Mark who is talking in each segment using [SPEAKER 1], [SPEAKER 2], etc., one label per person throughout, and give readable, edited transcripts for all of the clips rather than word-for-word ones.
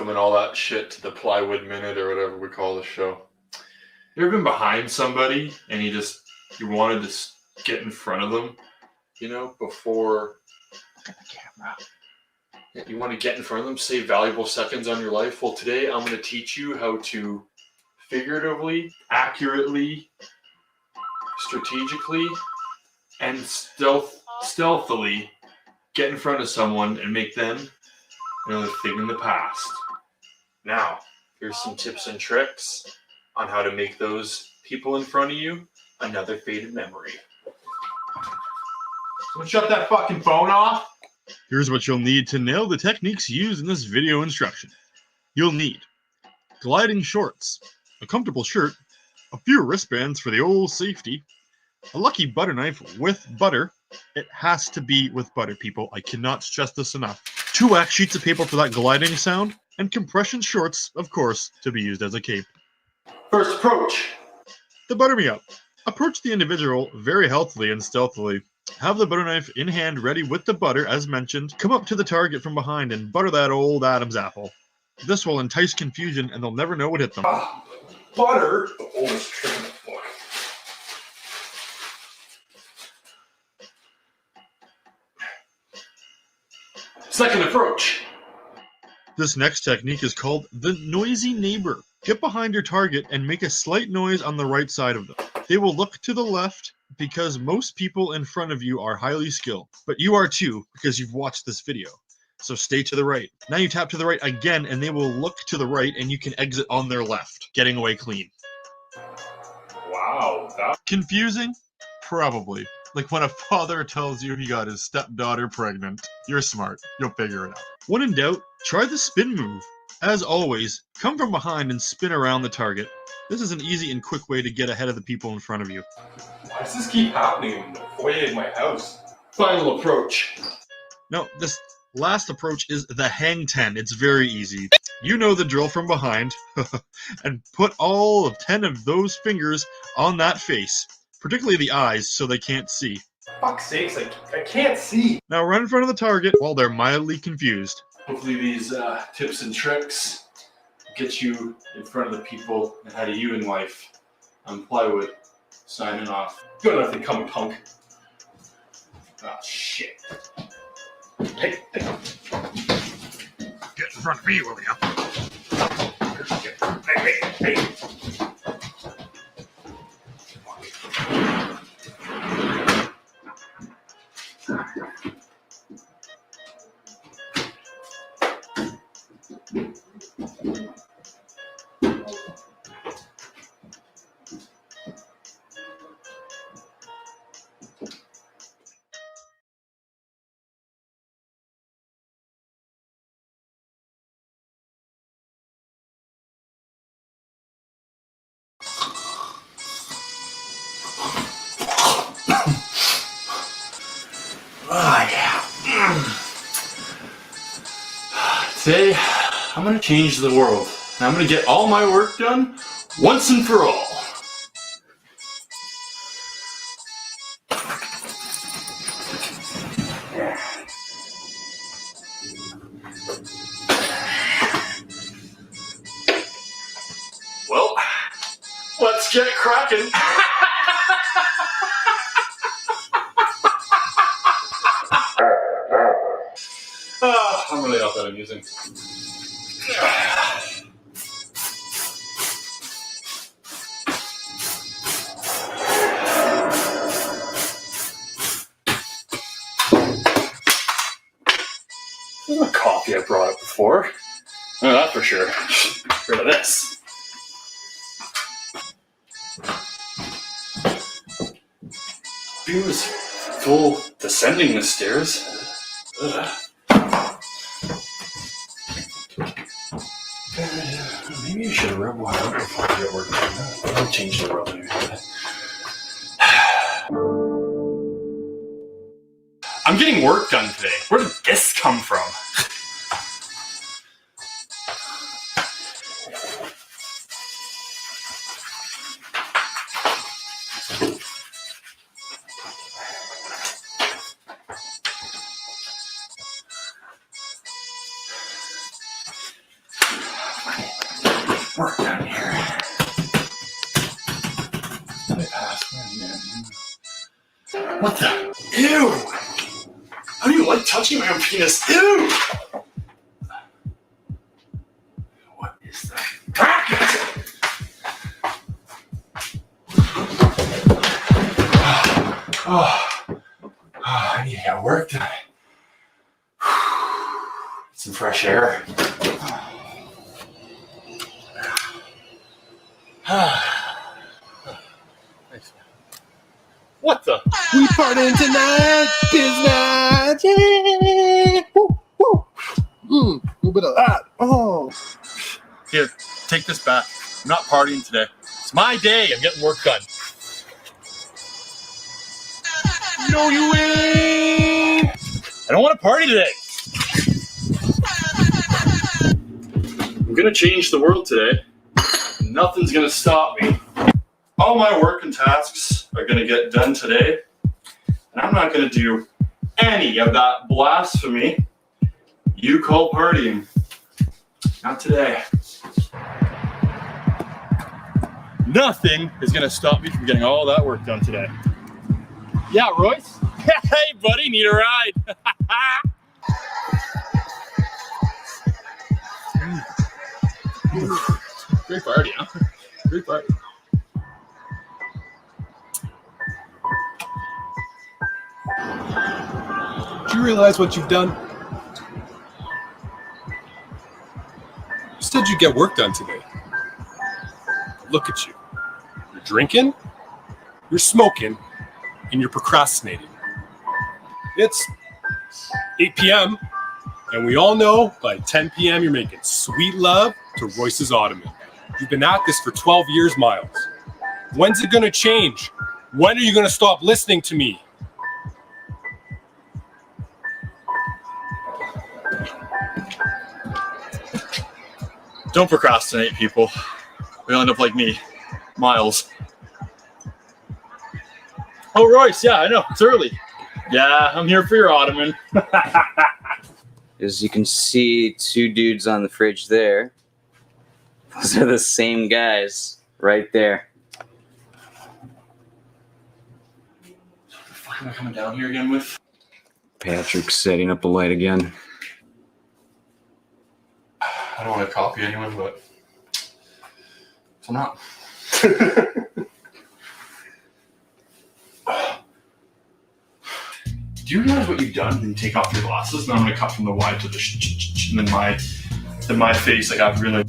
[SPEAKER 1] welcoming all that shit to the Plywood Minute or whatever we call the show. You ever been behind somebody and you wanted to get in front of them, you know, before... Look at the camera. You want to get in front of them, save valuable seconds on your life? Well, today I'm going to teach you how to figuratively, accurately, strategically, and stealthily get in front of someone and make them another thing in the past. Now, here's some tips and tricks on how to make those people in front of you another faded memory. Someone shut that fucking phone off.
[SPEAKER 2] Here's what you'll need to nail the techniques used in this video instruction. You'll need gliding shorts, a comfortable shirt, a few wristbands for the old safety, a lucky butter knife with butter. It has to be with butter, people. I cannot stress this enough. 2 wax sheets of paper for that gliding sound, and compression shorts, of course, to be used as a cape.
[SPEAKER 1] First approach.
[SPEAKER 2] The butter me up. Approach the individual very healthily and stealthily. Have the butter knife in hand ready with the butter, as mentioned. Come up to the target from behind and butter that old Adam's apple. This will entice confusion and they'll never know what hit them.
[SPEAKER 1] Butter? The oldest trick in the book. Second approach.
[SPEAKER 2] This next technique is called the noisy neighbor. Get behind your target and make a slight noise on the right side of them. They will look to the left because most people in front of you are highly skilled. But you are too, because you've watched this video. So stay to the right. Now you tap to the right again and they will look to the right and you can exit on their left, getting away clean.
[SPEAKER 1] Wow. That...
[SPEAKER 2] Confusing? Probably. Like when a father tells you he got his stepdaughter pregnant. You're smart. You'll figure it out. When in doubt, try the spin move. As always, come from behind and spin around the target. This is an easy and quick way to get ahead of the people in front of you.
[SPEAKER 1] Why does this keep happening in the foyer of my house? Final approach.
[SPEAKER 2] No, this last approach is the hang 10. It's very easy. You know the drill from behind. And put all of 10 of those fingers on that face. Particularly the eyes, so they can't see.
[SPEAKER 1] Fuck's sakes, I can't see.
[SPEAKER 2] Now run in front of the target while they're mildly confused.
[SPEAKER 1] Hopefully these tips and tricks get you in front of the people ahead of you in life. I'm Plywood, signing off. Got nothing coming, punk. Ah, shit. Hey.
[SPEAKER 2] Get in front of me, will you?
[SPEAKER 1] Hey. Today, I'm going to change the world. And I'm going to get all my work done once and for all. Well, let's get cracking. I'm really not that amusing. There's no coffee I brought up before. Oh, that's for sure. Get rid of this. View is full descending the stairs. Ugh. Maybe I should have rubbed one out before I get work done. I'll change the world here. I'm getting work done today. Where did this come from? work down here. My password again. What the? Ew! How do you like touching my own penis? Ew! What is that? I need to get work done. Some fresh air. What the?
[SPEAKER 3] We partying tonight, business. Yeah. Woo, woo. A little bit of that. Oh.
[SPEAKER 1] Here, take this back. I'm not partying today. It's my day. I'm getting work done.
[SPEAKER 3] No, you ain't.
[SPEAKER 1] I don't want to party today. I'm gonna change the world today. Nothing's gonna stop me. All my work and tasks are gonna get done today, and I'm not gonna do any of that blasphemy you call partying. Not today. Nothing is gonna stop me from getting all that work done today. Yeah, Royce? Hey, buddy, need a ride? Great party, huh? Great party.
[SPEAKER 3] Do you realize what you've done? You said you'd get work done today. Look at you. You're drinking, you're smoking, and you're procrastinating. It's 8 p.m., and we all know by 10 p.m. you're making sweet love to Royce's Ottoman. You've been at this for 12 years, Miles. When's it gonna change? When are you gonna stop listening to me?
[SPEAKER 1] Don't procrastinate, people. We'll end up like me, Miles. Oh, Royce, yeah, I know, it's early. Yeah, I'm here for your Ottoman.
[SPEAKER 4] As you can see, two dudes on the fridge there. Those are the same guys right there.
[SPEAKER 1] What the fuck am I coming down here again with?
[SPEAKER 4] Patrick's setting up the light again.
[SPEAKER 1] I don't want to copy anyone, but I'm not. Do you realize what you've done? Then you take off your glasses, and I'm gonna cut from the wide to the and then my face. Like I've really.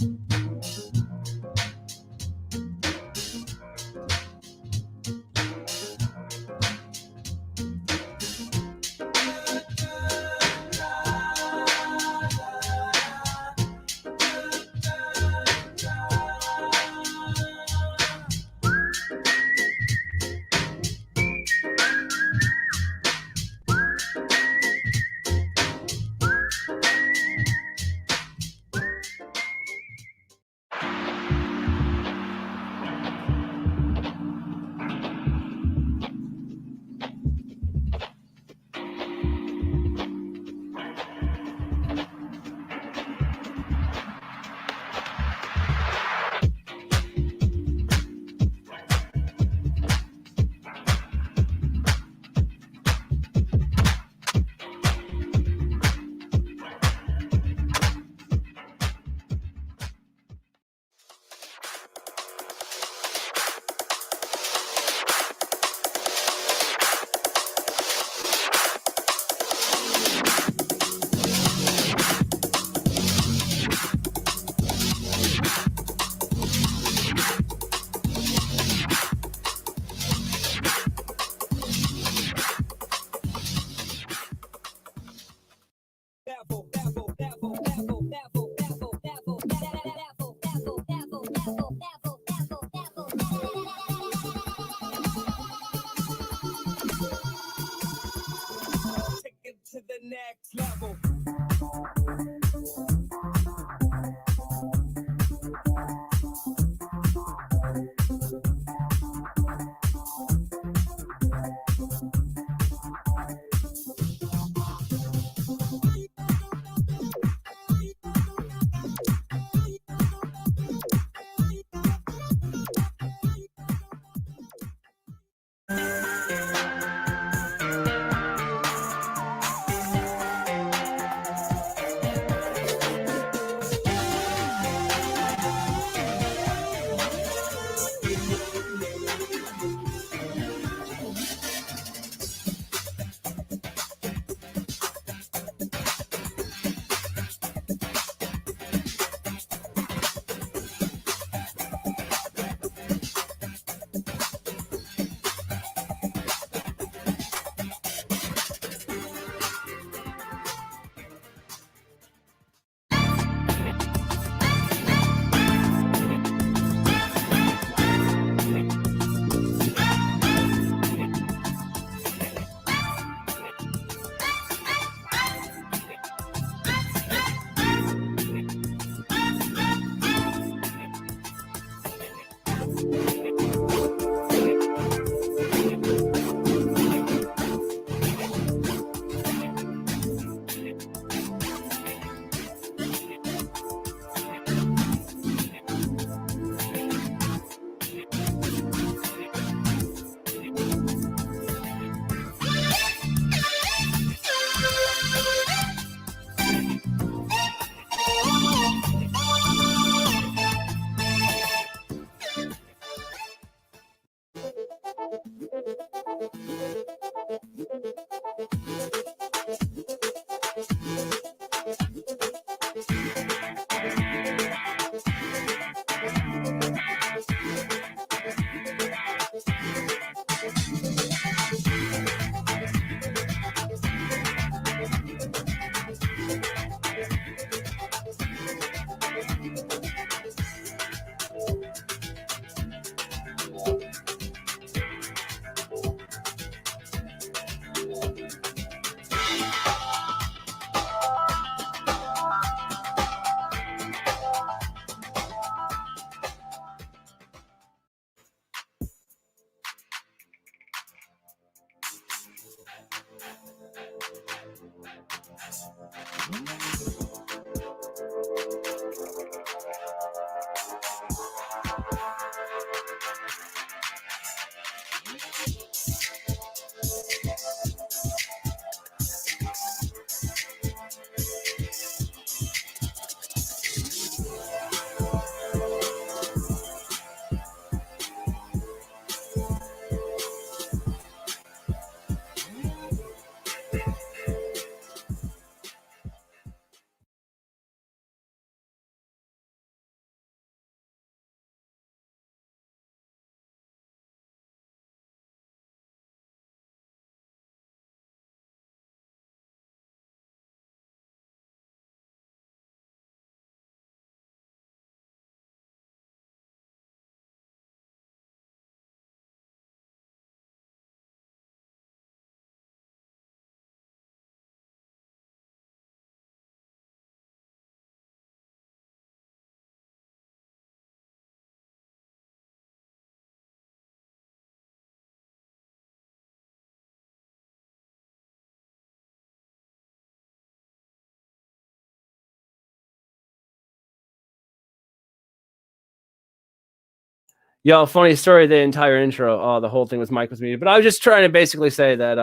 [SPEAKER 5] Yo, funny story, the entire intro, the whole thing was Mike was muted. But I was just trying to basically say that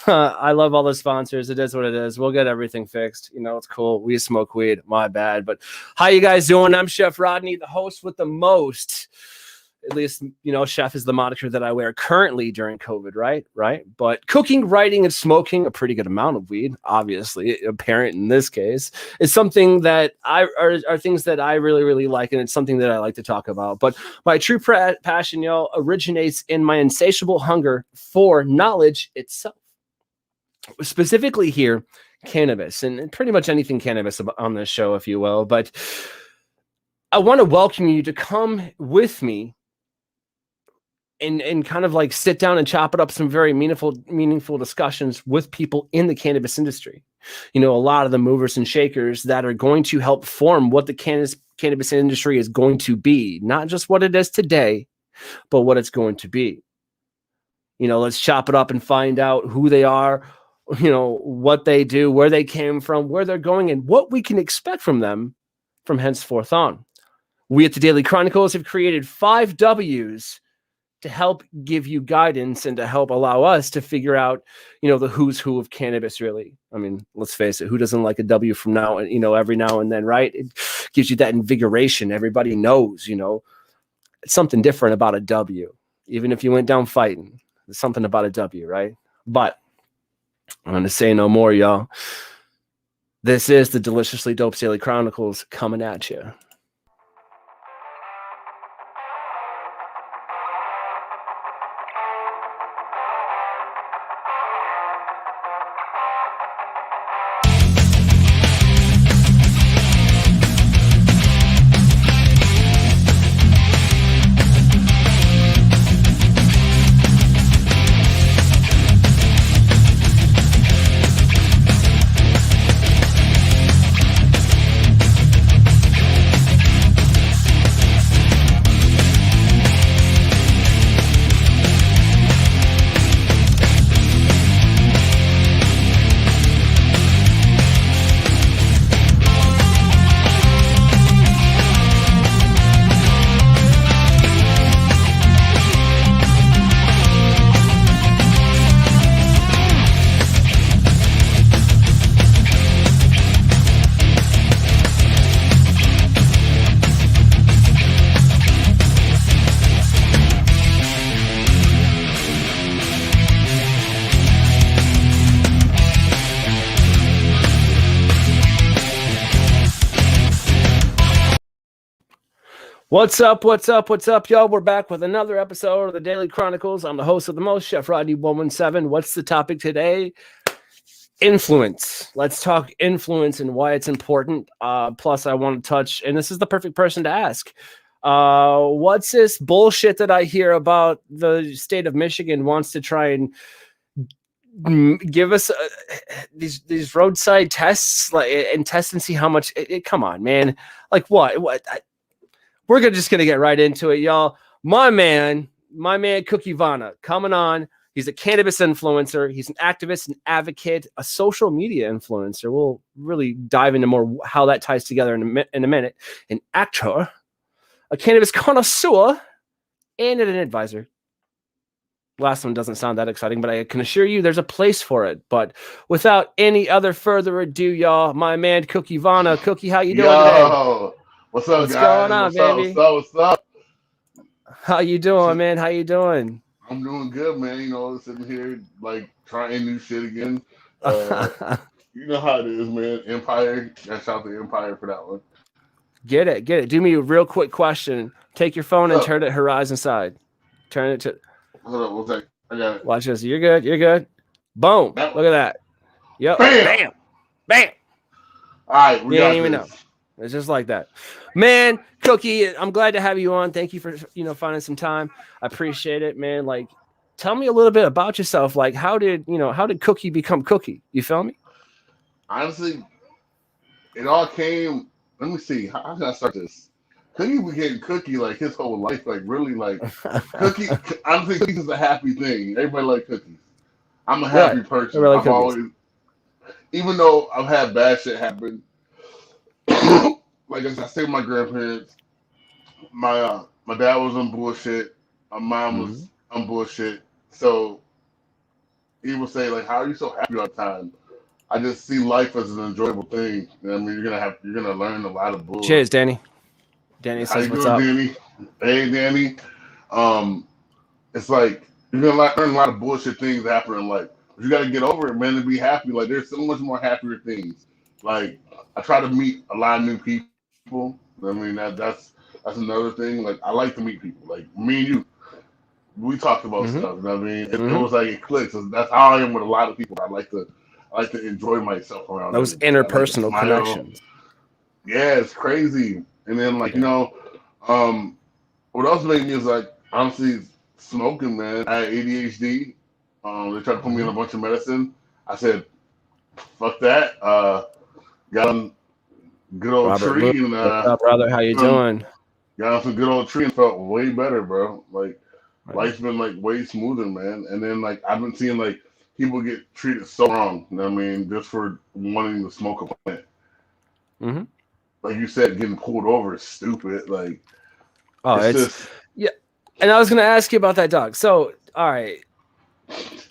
[SPEAKER 5] I love all the sponsors. It is what it is. We'll get everything fixed. You know, it's cool. We smoke weed. My bad. But how you guys doing? I'm Chef Rodney, the host with the most. At least, you know, chef is the moniker that I wear currently during COVID, right? But cooking, writing, and smoking a pretty good amount of weed, obviously, apparent in this case, is something that are things that I really, really like, and it's something that I like to talk about. But my true passion, y'all, originates in my insatiable hunger for knowledge itself. Specifically here, cannabis, and pretty much anything cannabis on this show, if you will. But I want to welcome you to come with me and kind of like sit down and chop it up some very meaningful discussions with people in the cannabis industry. You know, a lot of the movers and shakers that are going to help form what the cannabis industry is going to be, not just what it is today, but what it's going to be. You know, let's chop it up and find out who they are, you know, what they do, where they came from, where they're going, and what we can expect from them from henceforth on. We at the Daily CHRONIClez have created 5 W's to help give you guidance and to help allow us to figure out, you know, the who's who of cannabis, really. I mean, let's face it, who doesn't like a W from now, you know, every now and then, right? It gives you that invigoration. Everybody knows, you know, it's something different about a W. Even if you went down fighting, there's something about a W, right? But I'm going to say no more, y'all. This is the Deliciously Dope Daily CHRONIClez coming at you. What's up, y'all? We're back with another episode of the Daily CHRONIClez. I'm the host of the most, Chef Rodney 117. What's the topic today? Influence. Let's talk influence and why it's important. Plus, I want to touch, and this is the perfect person to ask. What's this bullshit that I hear about the state of Michigan wants to try and give us these roadside tests, like, and test and see how much? Come on, man. Like what? We're just gonna get right into it, y'all. My man, Cookievanna, coming on. He's a cannabis influencer. He's an activist, an advocate, a social media influencer. We'll really dive into more how that ties together in a minute. An actor, a cannabis connoisseur, and an advisor. Last one doesn't sound that exciting, but I can assure you there's a place for it. But without any other further ado, y'all, my man Cookievanna. Cookie, how you doing today?
[SPEAKER 6] What's up,
[SPEAKER 5] What's
[SPEAKER 6] guys?
[SPEAKER 5] going on, baby?
[SPEAKER 6] What's up?
[SPEAKER 5] How you doing, man? How you doing?
[SPEAKER 6] I'm doing good, man. You know, sitting here, like, trying new shit again. You know how it is, man. Empire. Shout out to Empire for that one.
[SPEAKER 5] Get it. Do me a real quick question. Take your phone and turn it horizon side. Turn it to...
[SPEAKER 6] Hold up, one sec. I got it.
[SPEAKER 5] Watch this. You're good. Boom. Look at that. Yep.
[SPEAKER 6] Bam. All right, we got
[SPEAKER 5] even
[SPEAKER 6] this.
[SPEAKER 5] know. It's just like that. Man, Cookie, I'm glad to have you on. Thank you for, finding some time. I appreciate it, man. Like, tell me a little bit about yourself. Like, how did Cookie become Cookie? You feel me?
[SPEAKER 6] Honestly, it all came. Let me see. How can I start this? Cookie became Cookie like his whole life. Like, really, like, Cookie. Honestly, cookies is a happy thing. Everybody like cookies. I'm a happy person.
[SPEAKER 5] Like
[SPEAKER 6] I've always, even though I've had bad shit happen. Like I stayed with my grandparents. My My dad was on bullshit. My mom was on bullshit. So he would say, like, how are you so happy all the time? I just see life as an enjoyable thing. I mean, you're gonna learn a lot of bull.
[SPEAKER 5] Cheers, Danny. Danny
[SPEAKER 6] How
[SPEAKER 5] says,
[SPEAKER 6] you
[SPEAKER 5] "What's
[SPEAKER 6] doing,
[SPEAKER 5] up?"
[SPEAKER 6] Danny? Hey, Danny. It's like you're gonna learn a lot of bullshit things that happen in life. But you gotta get over it, man, and be happy. Like there's so much more happier things. Like I try to meet a lot of new people. I mean that's another thing. Like I like to meet people. Like me and you, we talked about stuff. You know what I mean? It was like it clicks. That's how I am with a lot of people. I like to enjoy myself around
[SPEAKER 5] Those
[SPEAKER 6] them.
[SPEAKER 5] interpersonal connections.
[SPEAKER 6] Yeah, it's crazy. And then like you know, what else made me is like honestly smoking, man. I had ADHD. They tried to put me on a bunch of medicine. I said, "Fuck that." Got on good old
[SPEAKER 5] Robert
[SPEAKER 6] tree
[SPEAKER 5] Luke,
[SPEAKER 6] and
[SPEAKER 5] what's up, brother? How you doing?
[SPEAKER 6] got on some good old tree and felt way better, bro. Like life's been like way smoother, man. And then like I've been seeing like people get treated so wrong. You know what I mean? Just for wanting to smoke a plant. Like you said, getting pulled over is stupid. Like it's just
[SPEAKER 5] yeah. And I was gonna ask you about that, dog. So all right.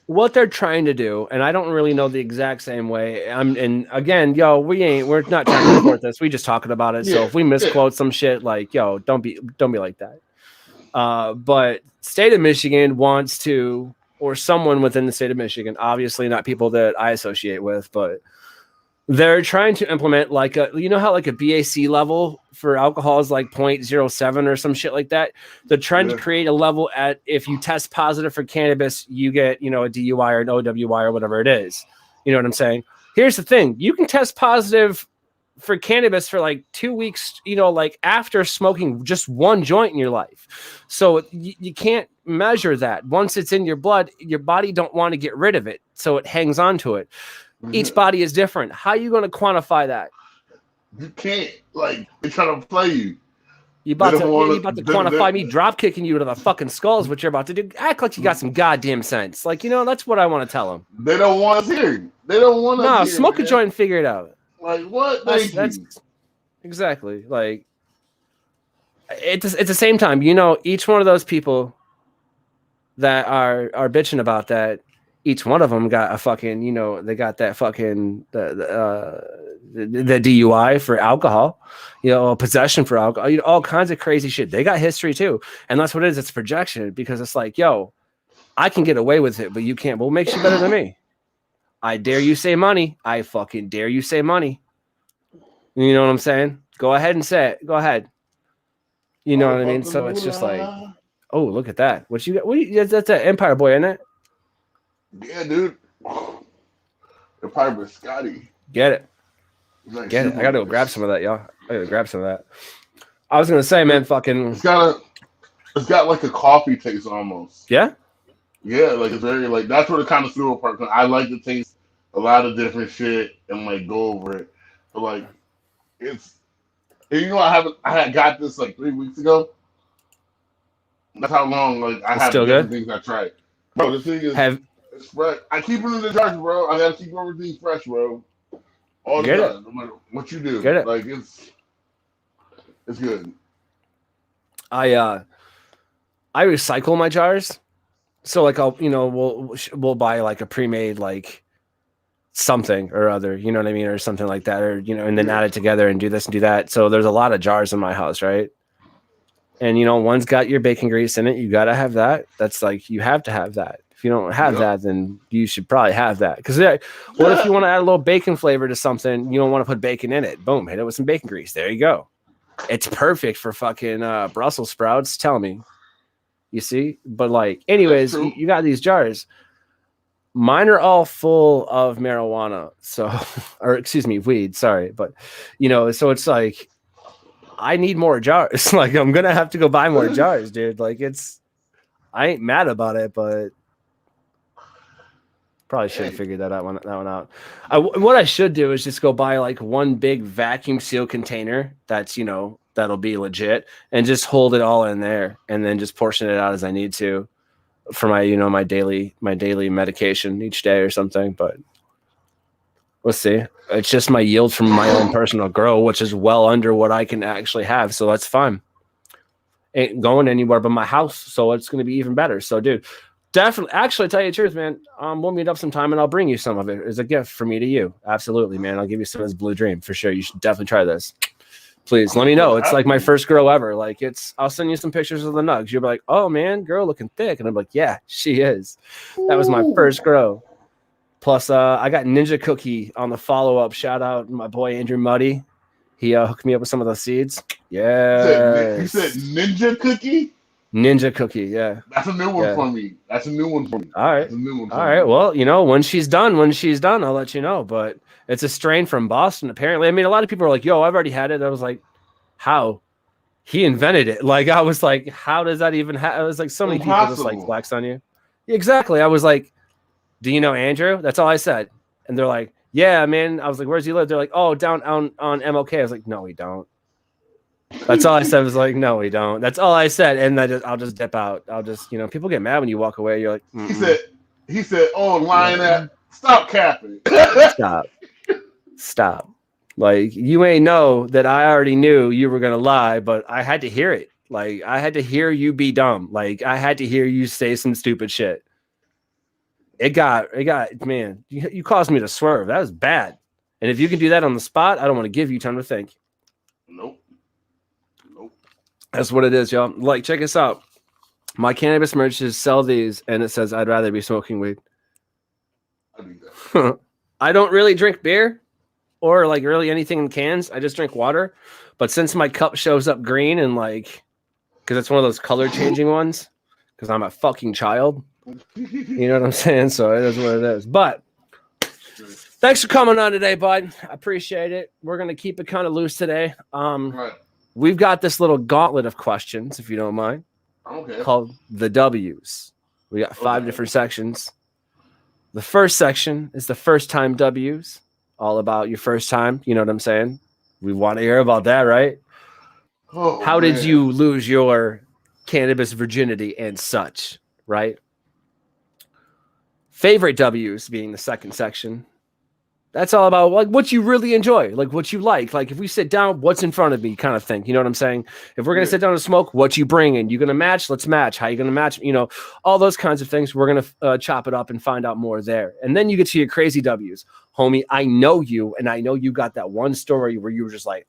[SPEAKER 5] What they're trying to do, and I don't really know the exact same way. And again, we're not trying to report this. We just talking about it. So if we misquote some shit, like, don't be like that. But state of Michigan wants to, or someone within the state of Michigan, obviously not people that I associate with, but they're trying to implement like how like a BAC level for alcohol is like 0.07 or some shit like that. They're trying to create a level at if you test positive for cannabis, you get, a DUI or an OWI or whatever it is. You know what I'm saying? Here's the thing. You can test positive for cannabis for like 2 weeks, like after smoking just one joint in your life. So you can't measure that. Once it's in your blood, your body don't want to get rid of it. So it hangs on to it. Each body is different. How are you going to quantify that?
[SPEAKER 6] You can't. Like they try to play you.
[SPEAKER 5] You about to quantify me drop kicking you to the fucking skulls. What you're about to do? Act like you got some goddamn sense. Like that's what I want to tell them.
[SPEAKER 6] They don't want us here. They don't want us.
[SPEAKER 5] No,
[SPEAKER 6] here,
[SPEAKER 5] smoke a joint and figure it out.
[SPEAKER 6] Like what?
[SPEAKER 5] That's exactly like. It's the same time. Each one of those people that are bitching about that. Each one of them got a fucking, they got that fucking the DUI for alcohol, possession for alcohol, all kinds of crazy shit. They got history too, and that's what it is. It's projection because it's like, I can get away with it, but you can't. Well, what makes you better than me? I dare you say money. I fucking dare you say money. You know what I'm saying? Go ahead and say it. Go ahead. You know what I mean? So it's just like, oh, look at that. What you got? That's an Empire Boy, isn't it?
[SPEAKER 6] Yeah, dude. The Piper Scotty.
[SPEAKER 5] Get it.
[SPEAKER 6] Like
[SPEAKER 5] Get it. I gotta go grab some of that, y'all. I gotta grab some of that. I was gonna say, man, fucking.
[SPEAKER 6] It's got like a coffee taste almost.
[SPEAKER 5] Yeah.
[SPEAKER 6] Yeah, like it's very like that's where the connoisseur part comes. I like to taste a lot of different shit and like go over it. But like it's, and I had got this like 3 weeks ago. That's how long like I have different things I tried. Bro, the thing is. It's fresh. I keep it in the jars, bro. I gotta keep everything fresh, bro. All the time, no matter what you do. Like it's good.
[SPEAKER 5] I recycle my jars, so like I'll we'll buy like a pre-made like something or other, you know what I mean, or something like that, or and then add it together and do this and do that. So there's a lot of jars in my house, right? And one's got your bacon grease in it. You gotta have that. That's like you have to have that. If you don't have that, then you should probably have that. Because what if you want to add a little bacon flavor to something? You don't want to put bacon in it. Boom, hit it with some bacon grease. There you go. It's perfect for fucking Brussels sprouts. Tell me. You see? But like, anyways, you got these jars. Mine are all full of marijuana. So, or excuse me, weed. Sorry. But, so it's like, I need more jars. Like, I'm going to have to go buy more jars, dude. Like, I ain't mad about it, but probably should have figured that one out. What I should do is just go buy like one big vacuum seal container that's that'll be legit, and just hold it all in there, and then just portion it out as I need to for my my daily medication each day or something. But we'll see. It's just my yield from my own personal grow, which is well under what I can actually have, so that's fine. ain't going anywhere but my house, so it's going to be even better. So, dude, definitely. Actually, tell you the truth, man. We'll meet up sometime, and I'll bring you some of it as a gift for me to you. Absolutely, man. I'll give you some of this Blue Dream for sure. You should definitely try this. Please let me know. It's like my first girl ever. Like I'll send you some pictures of the nugs. You'll be like, oh man, girl looking thick, and I'm like, yeah, she is. That was my first girl. Plus, I got Ninja Cookie on the follow up. Shout out my boy Andrew Muddy. He hooked me up with some of the seeds. Yeah.
[SPEAKER 6] You said Ninja Cookie?
[SPEAKER 5] Ninja Cookie, yeah.
[SPEAKER 6] That's a new one for me. That's a new one for me.
[SPEAKER 5] All right.
[SPEAKER 6] That's a new one for
[SPEAKER 5] All
[SPEAKER 6] me.
[SPEAKER 5] right. Well, you know, when she's done, I'll let you know. But it's a strain from Boston, apparently. I mean, a lot of people are like, yo, I've already had it. I was like, how? He invented it. Like, I was like, how does that even happen? I was like, so many people just like flex on you. Exactly. I was like, do you know Andrew? That's all I said. And they're like, yeah, man. I was like, where's he live? They're like, oh, down on MLK. I was like, no, we don't. That's all I said. Was like, no, we don't. That's all I said. And I'll just dip out. I'll just, you know, people get mad when you walk away. You're like,
[SPEAKER 6] he said, oh, Lionel, stop capping.
[SPEAKER 5] Stop. Like, you ain't know that I already knew you were going to lie, but I had to hear it. Like, I had to hear you be dumb. Like, I had to hear you say some stupid shit. It got, man, you caused me to swerve. That was bad. And if you can do that on the spot, I don't want to give you time to think.
[SPEAKER 6] Nope.
[SPEAKER 5] That's what it is, y'all. Like, check us out. My cannabis merchants sell these, and it says, I'd rather be smoking weed.
[SPEAKER 6] I do that.
[SPEAKER 5] I don't really drink beer or like really anything in cans. I just drink water. But since my cup shows up green and like, because it's one of those color changing ones, because I'm a fucking child. You know what I'm saying? So it is what it is. But thanks for coming on today, bud. I appreciate it. We're going to keep it kind of loose today.
[SPEAKER 6] Right.
[SPEAKER 5] We've got this little gauntlet of questions, if you don't mind, called the W's. We got 5 different sections. The first section is the first time W's, all about your first time. You know what I'm saying? We want to hear about that, right?
[SPEAKER 6] Oh,
[SPEAKER 5] How did you lose your cannabis virginity and such, right? Favorite W's being the second section. That's all about like what you really enjoy, like what you like. Like if we sit down, what's in front of me kind of thing. You know what I'm saying? If we're going to sit down and smoke, what you bringing? You going to match? Let's match. How you going to match? You know, all those kinds of things. We're going to chop it up and find out more there. And then you get to your crazy W's. Homie, I know you, and I know you got that one story where you were just like,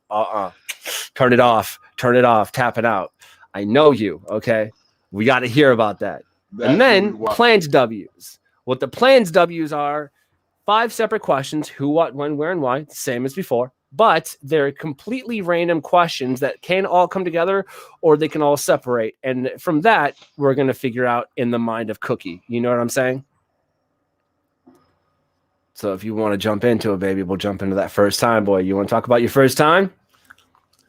[SPEAKER 5] turn it off, tap it out. I know you, okay? We got to hear about that. And then planned W's. What the planned W's are, 5 separate questions, who, what, when, where, and why, same as before, but they're completely random questions that can all come together or they can all separate. And from that, we're going to figure out in the mind of Cookie. You know what I'm saying? So if you want to jump into it, baby, we'll jump into that first time, boy. You want to talk about your first time?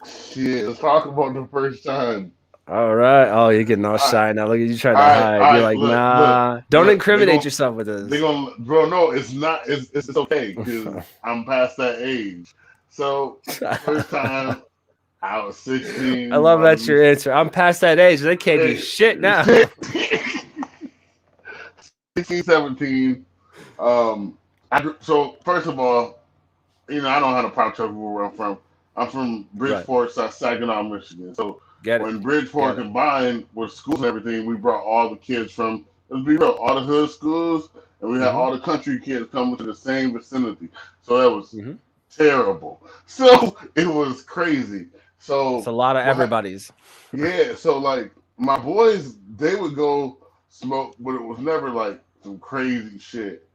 [SPEAKER 6] Shit, let's talk about the first time.
[SPEAKER 5] All right. Oh, you're getting all shy now. Look at you trying to hide. You're like, nah. Don't incriminate yourself with this.
[SPEAKER 6] Bro, no, it's not. It's okay because I'm past that age. So first time I was 16.
[SPEAKER 5] I love that's your answer. I'm past that age. They can't do shit now.
[SPEAKER 6] 16, 17. So first of all, you know, I don't have a pop truck where I'm from. I'm from Bridgeport, South Saginaw, Michigan. So when Bridgeport combined with schools and everything, we brought all the kids from, let's be real, all the hood schools, and we had all the country kids coming to the same vicinity. So that was terrible. So it was crazy. So
[SPEAKER 5] it's a lot of everybody's.
[SPEAKER 6] Yeah. So like my boys, they would go smoke, but it was never like some crazy shit.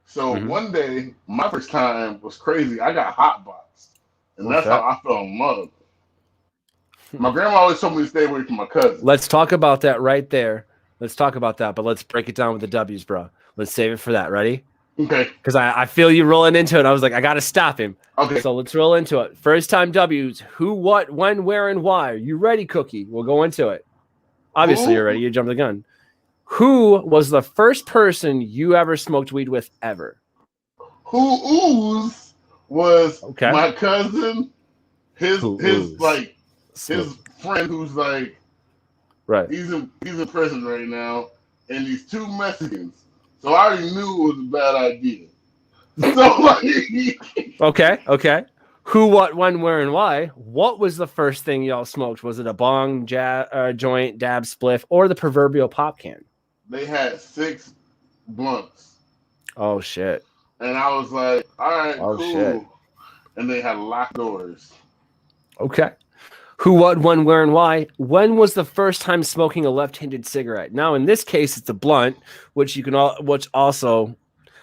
[SPEAKER 6] So one day, my first time was crazy. I got hotboxed, and that's how I fell in love. My grandma always told me to stay away from my cousin.
[SPEAKER 5] Let's talk about that right there. Let's talk about that, but let's break it down with the W's, bro. Let's save it for that. Ready?
[SPEAKER 6] Okay.
[SPEAKER 5] Because I feel you rolling into it. I was like, I got to stop him.
[SPEAKER 6] Okay.
[SPEAKER 5] So let's roll into it. First time W's. Who, what, when, where, and why. Are you ready, Cookie? We'll go into it. Obviously, you're ready. You jumped the gun. Who was the first person you ever smoked weed with ever?
[SPEAKER 6] Who was my cousin, his friend who's like, he's in prison right now, and these 2 Mexicans. So I already knew it was a bad idea. So like,
[SPEAKER 5] okay. Who, what, when, where, and why? What was the first thing y'all smoked? Was it a bong, joint, dab, spliff, or the proverbial pop can?
[SPEAKER 6] They had 6 blunts.
[SPEAKER 5] Oh, shit.
[SPEAKER 6] And I was like, all right,
[SPEAKER 5] Oh,
[SPEAKER 6] cool.
[SPEAKER 5] shit.
[SPEAKER 6] And they had locked doors.
[SPEAKER 5] Okay. Who, what, when, where, and why? When was the first time smoking a left-handed cigarette? Now, in this case, it's a blunt, which also...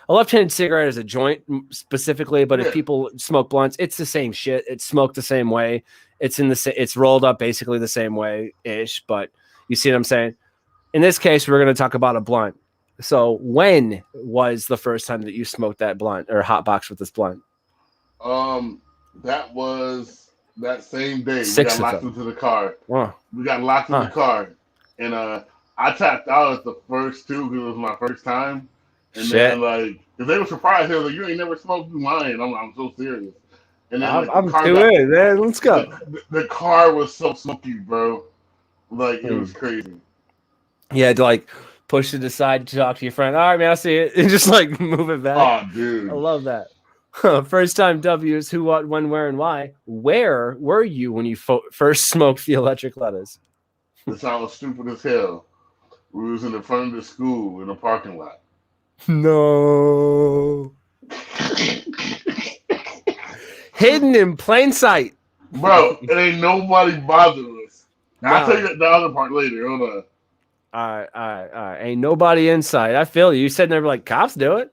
[SPEAKER 5] A left-handed cigarette is a joint specifically, but if people smoke blunts, it's the same shit. It's smoked the same way. It's rolled up basically the same way ish. But you see what I'm saying? In this case, we're going to talk about a blunt. So, when was the first time that you smoked that blunt or hot box with this blunt?
[SPEAKER 6] That was that same day.
[SPEAKER 5] 6
[SPEAKER 6] we got
[SPEAKER 5] of
[SPEAKER 6] locked
[SPEAKER 5] them.
[SPEAKER 6] into the car.
[SPEAKER 5] Wow.
[SPEAKER 6] We got locked in the car, and I tapped out at the first 2 because it was my first time. And then, like, if they were surprised, they were like, "You ain't never smoked in mine." I'm so serious. And then
[SPEAKER 5] I'm doing it, man. Let's go.
[SPEAKER 6] The car was so smoky, bro. Like, it was crazy.
[SPEAKER 5] You had to, like, push it aside to talk to your friend. All right, man, I see it. And just, like, move it back.
[SPEAKER 6] Oh, dude.
[SPEAKER 5] I love that. First time W's, who, what, when, where, and why. Where were you when you first smoked the electric lettuce?
[SPEAKER 6] This sounds stupid as hell. We was in the front of the school in the parking lot.
[SPEAKER 5] No. Hidden in plain sight.
[SPEAKER 6] Bro, it ain't nobody bothering us. I'll tell you the other part later. Hold on.
[SPEAKER 5] All right. Ain't nobody inside. I feel you. You said never like cops do it.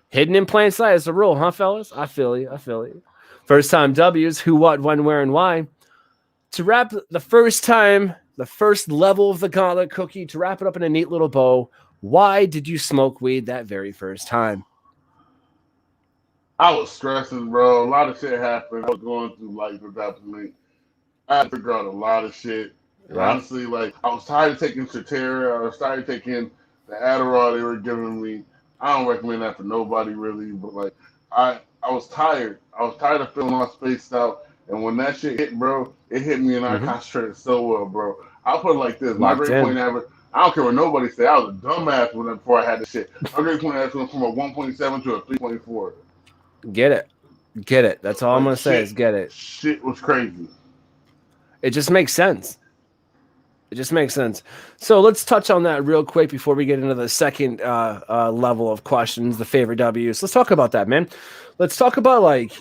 [SPEAKER 5] Hidden in plain sight is the rule, huh, fellas? I feel you. First time W's, who, what, when, where, and why. To wrap the first level of the gauntlet, Cookie, to wrap it up in a neat little bow. Why did you smoke weed that very first time?
[SPEAKER 6] I was stressing, bro. A lot of shit happened. I was going through life at that point. I had to figure out a lot of shit.
[SPEAKER 5] Yeah.
[SPEAKER 6] Honestly, like, I was tired of taking Strateria. I was tired of taking the Adderall they were giving me. I don't recommend that for nobody, really. But, like, I was tired. I was tired of feeling all spaced out. And when that shit hit, bro, it hit me and I concentrated so well, bro. I'll put it like this. My grade point average, I don't care what nobody say. I was a dumbass before I had the shit. My grade point average went from a 1.7 to a 3.4.
[SPEAKER 5] Get it. That's all I'm going to say is get it.
[SPEAKER 6] Shit was crazy.
[SPEAKER 5] It just makes sense. So let's touch on that real quick before we get into the second level of questions, the favorite W's. Let's talk about that, man. Let's talk about, like,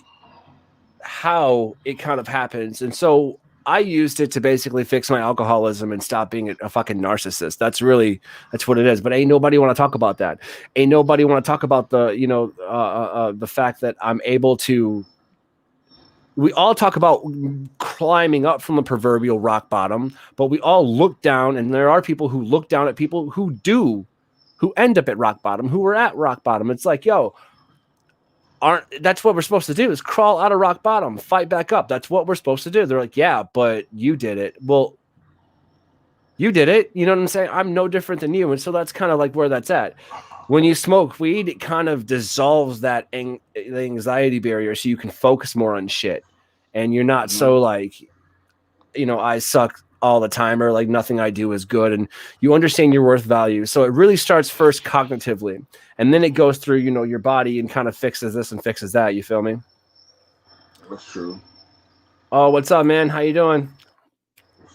[SPEAKER 5] how it kind of happens. And so I used it to basically fix my alcoholism and stop being a fucking narcissist. That's what it is. But ain't nobody want to talk about that. Ain't nobody want to talk about the fact that I'm able to. We all talk about climbing up from the proverbial rock bottom, but we all look down, and there are people who look down at people who end up at rock bottom, who were at rock bottom. It's like, yo, that's what we're supposed to do, is crawl out of rock bottom, fight back up. That's what we're supposed to do. They're like, yeah, but you did it. Well, you did it. You know what I'm saying? I'm no different than you. And so that's kind of like where that's at. When you smoke weed, it kind of dissolves that the anxiety barrier so you can focus more on shit. And you're not so like, I suck all the time, or like nothing I do is good. And you understand your worth value. So it really starts first cognitively. And then it goes through, your body and kind of fixes this and fixes that. You feel me?
[SPEAKER 6] That's true.
[SPEAKER 5] Oh, what's up, man? How you doing?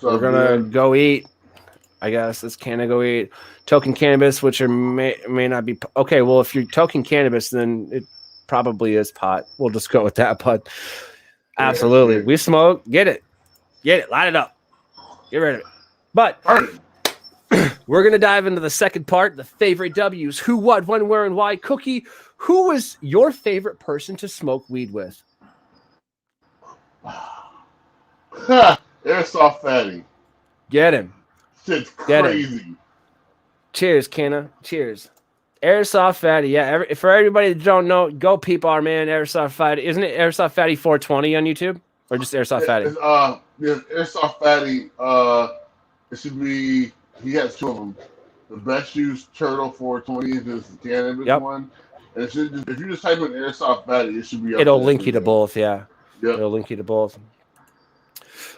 [SPEAKER 5] We're going to go eat. I guess it's Canna go eat. Token cannabis, which may not be okay. Well, if you're token cannabis, then it probably is pot. We'll just go with that. But absolutely, we smoke. Get it, light it up, get rid of it. But we're gonna dive into the second part, the favorite W's: who, what, when, where, and why. Cookie, who was your favorite person to smoke weed with?
[SPEAKER 6] Airsoft Fatty.
[SPEAKER 5] Get him.
[SPEAKER 6] Shit's crazy.
[SPEAKER 5] Cheers, Canna. Cheers. Airsoft Fatty. Yeah, for everybody that don't know, go peep our man, Airsoft Fatty. Isn't it Airsoft Fatty 420 on YouTube? Or just Airsoft Fatty?
[SPEAKER 6] Airsoft Fatty, it should be, he has 2 of them. The best used Turtle 420 is just the cannabis one. And it should if you just type in Airsoft Fatty, it should be up.
[SPEAKER 5] It'll link you to both, yeah.
[SPEAKER 6] Yep.
[SPEAKER 5] It'll link you to both.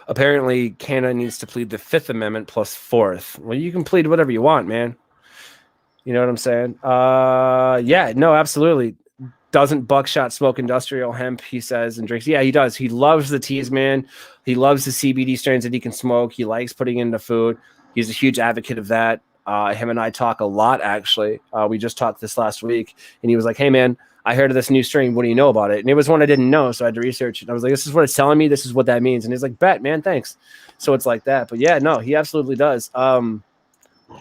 [SPEAKER 5] Apparently, Canna needs to plead the 5th Amendment plus 4th. Well, you can plead whatever you want, man. You know what I'm saying? Yeah, no, absolutely. doesn't Buckshot smoke industrial hemp, he says, and drinks? Yeah, he does. He loves the teas, man. He loves the CBD strains that he can smoke. He likes putting into food. He's a huge advocate of that. Him and I talk a lot, actually. We just talked this last week, and he was like, hey, man, I heard of this new strain. What do you know about it? And it was one I didn't know, so I had to research it. I was like, this is what it's telling me. This is what that means. And he's like, bet, man, thanks. So it's like that. But yeah, no, he absolutely does.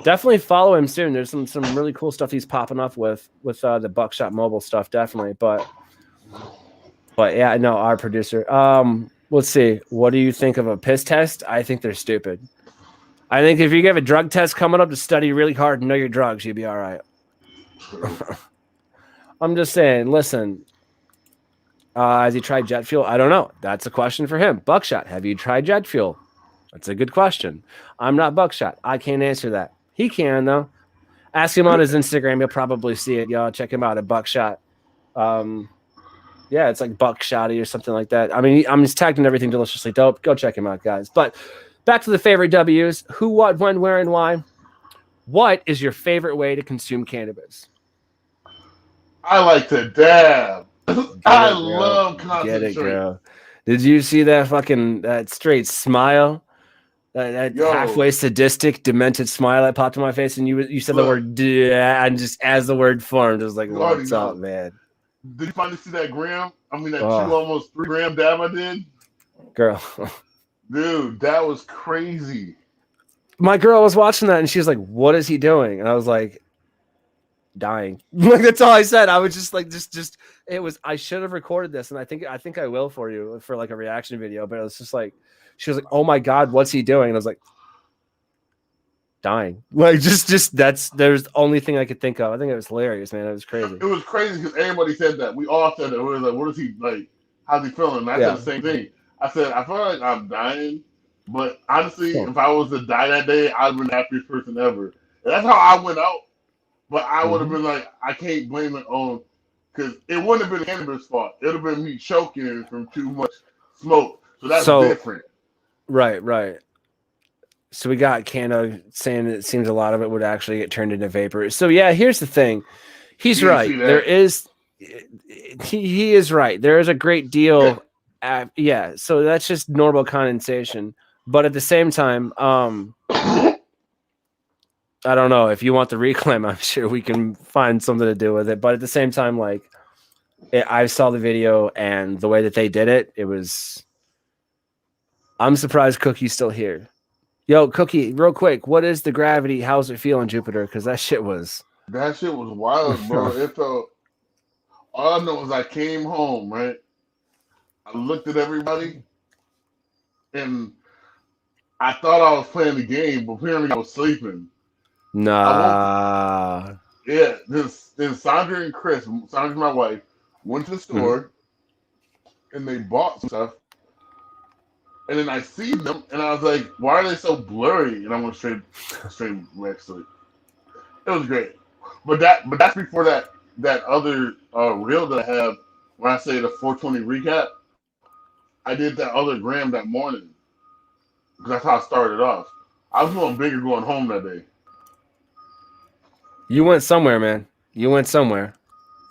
[SPEAKER 5] Definitely follow him soon. There's some really cool stuff he's popping up with the Buckshot Mobile stuff, definitely. But yeah, no, our producer. Let's see. What do you think of a piss test? I think they're stupid. I think if you have a drug test coming up to study really hard and know your drugs, you'll be all right. I'm just saying, listen. Has he tried jet fuel? I don't know. That's a question for him. Buckshot, have you tried jet fuel? That's a good question. I'm not Buckshot. I can't answer that. He can, though. Ask him on his Instagram. You'll probably see it, y'all. Check him out at Buckshot. Yeah, it's like Buckshotty or something like that. I mean, I'm just tagged in everything deliciously dope. Go check him out, guys. But back to the favorite W's. Who, what, when, where, and why. What is your favorite way to consume cannabis?
[SPEAKER 6] I like to dab. I love concentrate.
[SPEAKER 5] Get it, girl. Did you see that straight smile? That halfway sadistic, demented smile that popped in my face, and you said the word and just as the word formed, I was like, what's up, man?
[SPEAKER 6] Did you finally see that gram? I mean, that 2 almost 3 gram dab I did?
[SPEAKER 5] Girl.
[SPEAKER 6] Dude, that was crazy.
[SPEAKER 5] My girl was watching that, and she was like, what is he doing? And I was like, dying. Like, that's all I said. I was just like, just it was, I should have recorded this, and I think I will for you for like a reaction video, but it was just like, she was like, oh my God, what's he doing? And I was like, dying. Like, just there's the only thing I could think of. I think it was hilarious, man. It was crazy.
[SPEAKER 6] It was crazy because everybody said that. We all said that. We were like, what is he like? How's he feeling? And I said the same thing. I said, I feel like I'm dying, but honestly, if I was to die that day, I'd have been the happiest person ever. And that's how I went out. But I would have been like, I can't blame it on, because it wouldn't have been the cannabis fault. It would have been me choking from too much smoke. So that's different.
[SPEAKER 5] Right. So we got Canna saying it seems a lot of it would actually get turned into vapor. So yeah, here's the thing. He's right. He is right. There is a great deal. So that's just normal condensation. But at the same time, I don't know. If you want the reclaim, I'm sure we can find something to do with it. But at the same time, like, I saw the video and the way that they did it, it was. I'm surprised Cookie's still here. Yo, Cookie, real quick, what is the gravity? How's it feel on Jupiter? Because that shit was
[SPEAKER 6] wild, bro. It felt. All I know is I came home, right? I looked at everybody, and I thought I was playing the game, but apparently I was sleeping.
[SPEAKER 5] Nah.
[SPEAKER 6] Yeah, then Sandra and Chris, Sandra's my wife, went to the store, and they bought some stuff. And then I see them, and I was like, why are they so blurry? And I went straight back to sleep. It was great. But that's before that other reel that I have, when I say the 420 recap, I did that other gram that morning. Because that's how I started off. I was going bigger going home that day.
[SPEAKER 5] You went somewhere, man. You went somewhere.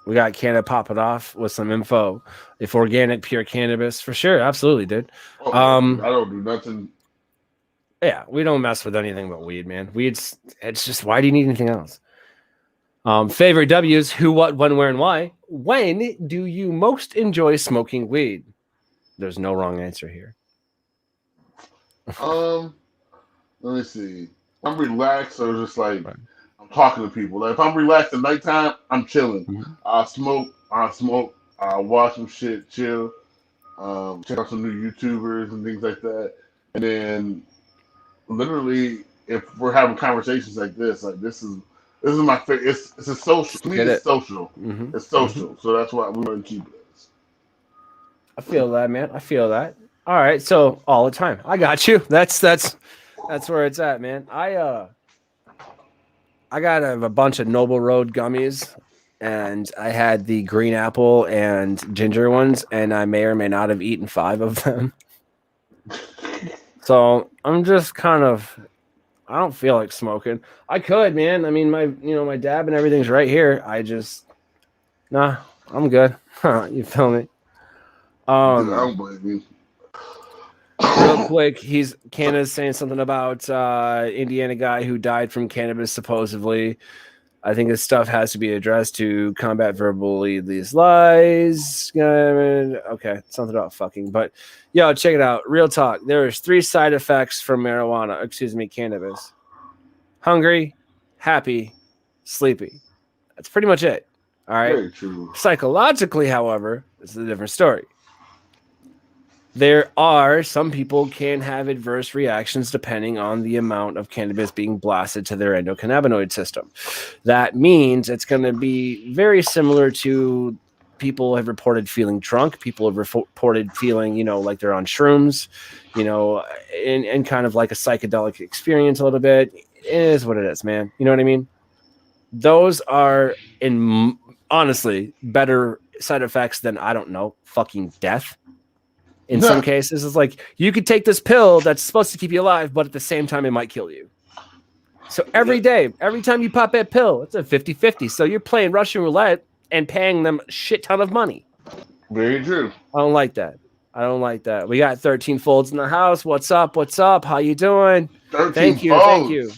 [SPEAKER 5] We got Canna popping off with some info. If organic, pure cannabis, for sure. Absolutely, dude.
[SPEAKER 6] I don't do nothing.
[SPEAKER 5] Yeah, we don't mess with anything but weed, man. It's just, why do you need anything else? Favorite W's, who, what, when, where, and why. When do you most enjoy smoking weed? There's no wrong answer here.
[SPEAKER 6] Let me see. I'm relaxed, or just like I'm talking to people. Like if I'm relaxed at nighttime, I'm chilling. I smoke. I watch some shit, chill. Check out some new YouTubers and things like that. And then, literally, if we're having conversations like this is my favorite. It's a social. To me, it's social. It's social. So that's why we're going to keep it.
[SPEAKER 5] I feel that, man. I feel that. All right, so all the time. I got you. That's where it's at, man. I got a bunch of Noble Road gummies, and I had the green apple and ginger ones, and I may or may not have eaten 5 of them. So I'm just kind of, I don't feel like smoking. I could, man. I mean, my dab and everything's right here. I just, nah. I'm good. You feel me?
[SPEAKER 6] Dude, I don't blame you.
[SPEAKER 5] Real quick, Canna's saying something about Indiana guy who died from cannabis supposedly. I think this stuff has to be addressed to combat verbally these lies. Okay, something about fucking. But yo, check it out. Real talk. There's 3 side effects from cannabis. Hungry, happy, sleepy. That's pretty much it. All right.
[SPEAKER 6] Very true.
[SPEAKER 5] Psychologically, however, this is a different story. There are some people can have adverse reactions depending on the amount of cannabis being blasted to their endocannabinoid system. That means it's going to be very similar to people have reported feeling drunk. People have reported feeling, like they're on shrooms, and kind of like a psychedelic experience a little bit. It is what it is, man. You know what I mean? Those are honestly better side effects than, I don't know, fucking death. In some cases, it's like you could take this pill that's supposed to keep you alive, but at the same time, it might kill you. So every day, every time you pop that pill, it's a 50-50. So you're playing Russian roulette and paying them a shit ton of money.
[SPEAKER 6] Very true.
[SPEAKER 5] I don't like that. We got 13 Folds in the house. What's up? How you doing?
[SPEAKER 6] 13
[SPEAKER 5] Thank
[SPEAKER 6] Folds.
[SPEAKER 5] you.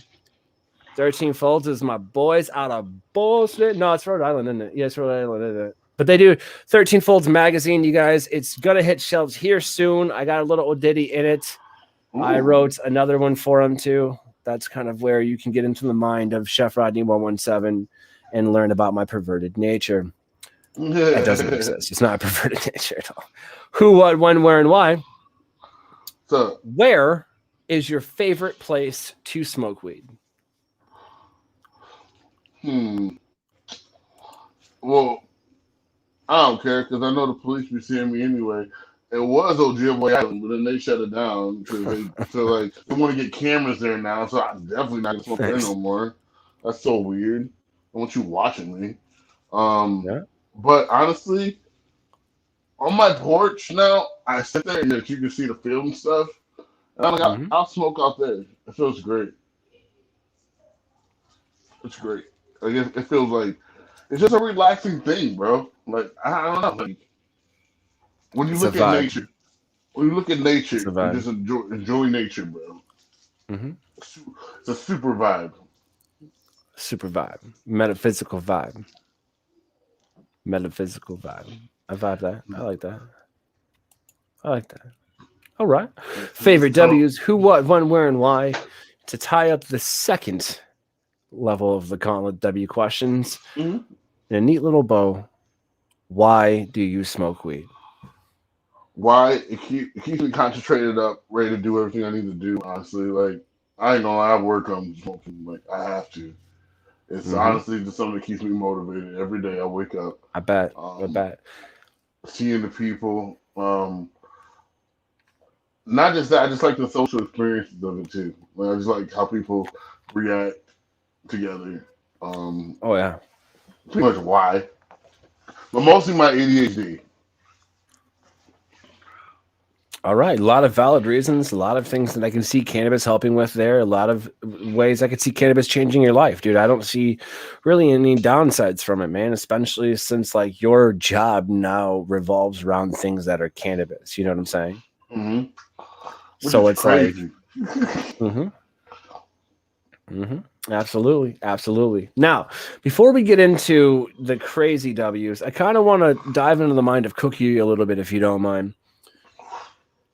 [SPEAKER 5] 13 Folds is my boys out of bullshit. No, it's Rhode Island, isn't it? Yes, Rhode Island, isn't it? But they do 13 Folds magazine, you guys. It's going to hit shelves here soon. I got a little ditty in it. Ooh. I wrote another one for him, too. That's kind of where you can get into the mind of Chef Rodney 117 and learn about my perverted nature. That doesn't exist. It's not a perverted nature at all. Who, what, when, where, and why?
[SPEAKER 6] So,
[SPEAKER 5] where is your favorite place to smoke weed?
[SPEAKER 6] Well, I don't care because I know the police be seeing me anyway. It was Ojibwe Island, but then they shut it down because they want to get cameras there now. So I'm definitely not gonna smoke there no more. That's so weird. I want you watching me. But honestly, on my porch now, I sit there and you can see the field and stuff. And I'm like, I'll smoke out there. It feels great. It's great. It feels like it's just a relaxing thing, bro. Like I don't know. Like when you look at nature, you just enjoy nature, bro. It's a super vibe.
[SPEAKER 5] Metaphysical vibe. I vibe that. I like that. All right. Favorite W's: who, what, when, where, and why. To tie up the second level of the gauntlet W questions in a neat little bow. Why do you smoke weed?
[SPEAKER 6] Why? It keeps me concentrated up, ready to do everything I need to do. Honestly, like I ain't gonna lie, I work on smoking. Like I have to. It's honestly just something that keeps me motivated every day. I wake up.
[SPEAKER 5] I bet.
[SPEAKER 6] Seeing the people. Not just that. I just like the social experiences of it too. Like, I just like how people react together.
[SPEAKER 5] Oh yeah.
[SPEAKER 6] Pretty much why. But mostly my ADHD.
[SPEAKER 5] All right. A lot of valid reasons, a lot of things that I can see cannabis helping with there, a lot of ways I could see cannabis changing your life, dude. I don't see really any downsides from it, man, especially since like your job now revolves around things that are cannabis. You know what I'm saying? So it's crazy. Like, Absolutely. Now, before we get into the crazy W's, I kind of want to dive into the mind of Cookie a little bit, if you don't mind.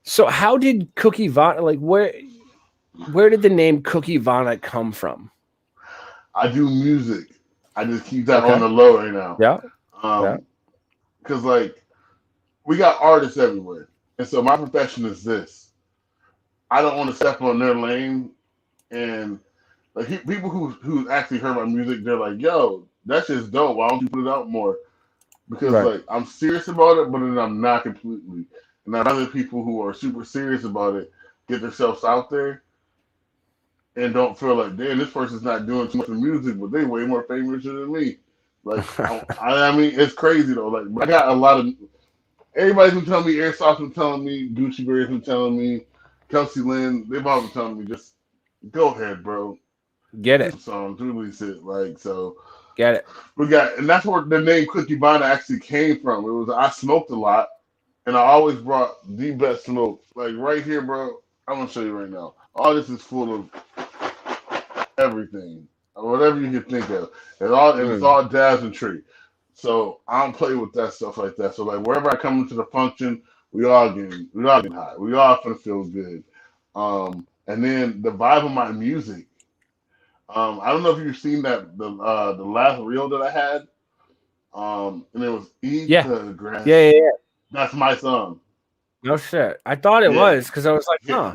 [SPEAKER 5] So how did Cookievanna, like where did the name Cookievanna come from?
[SPEAKER 6] I do music. I just keep that on the low right now.
[SPEAKER 5] Yeah.
[SPEAKER 6] Because like we got artists everywhere. And so my profession is this. I don't want to step on their lane, and like people who actually heard my music, they're like, yo, that's just dope. Why don't you put it out more? Because like I'm serious about it, but then I'm not completely. And I'd rather people who are super serious about it get themselves out there and don't feel like, damn, this person's not doing too much of music, but they way more famous than me. Like, I mean, it's crazy though. Like, I got a lot of everybody's been telling me, Airsoft's been telling me, Gucci Bear's been telling me, Kelsey Lynn, they've all been telling me, just go ahead, bro.
[SPEAKER 5] Get it.
[SPEAKER 6] Songs, release it. Like, so
[SPEAKER 5] Get it.
[SPEAKER 6] And that's where the name Cookievanna actually came from. It was I smoked a lot, and I always brought the best smoke. Like right here, bro. I'm gonna show you right now. All this is full of everything, whatever you can think of. It's all dabs and tree. So I don't play with that stuff like that. So like wherever I come into the function, we all getting high. We all gonna feel good. And then the vibe of my music. I don't know if you've seen that the last reel that I had. And it was Eat the Grass.
[SPEAKER 5] Yeah.
[SPEAKER 6] That's my song.
[SPEAKER 5] No shit. I thought it was because I was like, huh.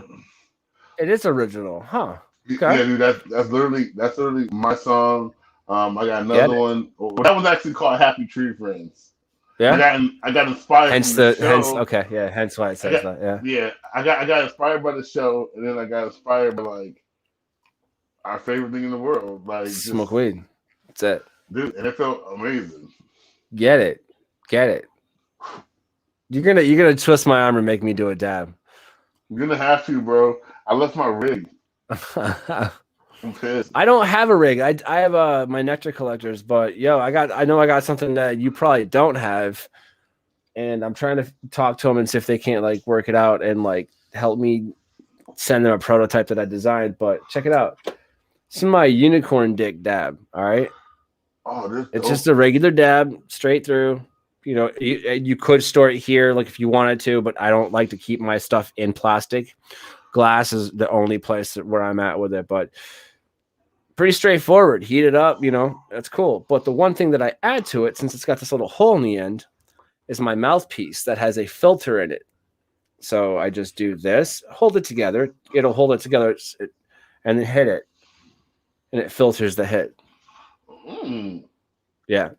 [SPEAKER 5] It is original, huh? Okay.
[SPEAKER 6] Yeah, dude, that's literally my song. I got another one. That was actually called Happy Tree Friends.
[SPEAKER 5] Yeah.
[SPEAKER 6] I got inspired.
[SPEAKER 5] Hence hence why it says that. Yeah.
[SPEAKER 6] Yeah. I got inspired by the show, and then I got inspired by like our favorite thing in the world, like
[SPEAKER 5] smoke weed. That's it.
[SPEAKER 6] Dude, and it felt amazing.
[SPEAKER 5] Get it. You're gonna twist my arm and make me do a dab.
[SPEAKER 6] I'm gonna have to, bro. I left my rig. I'm pissed.
[SPEAKER 5] I don't have a rig. I have my nectar collectors, but I know I got something that you probably don't have, and I'm trying to talk to them and see if they can't like work it out and like help me send them a prototype that I designed. But check it out. This is my unicorn dick dab. All right.
[SPEAKER 6] Oh,
[SPEAKER 5] it's just a regular dab, straight through. You know, you could store it here, like if you wanted to, but I don't like to keep my stuff in plastic. Glass is the only place where I'm at with it, but pretty straightforward. Heat it up, that's cool. But the one thing that I add to it, since it's got this little hole in the end, is my mouthpiece that has a filter in it. So I just do this, hold it together. It'll hold it together and then hit it. And it filters the hit. Yeah.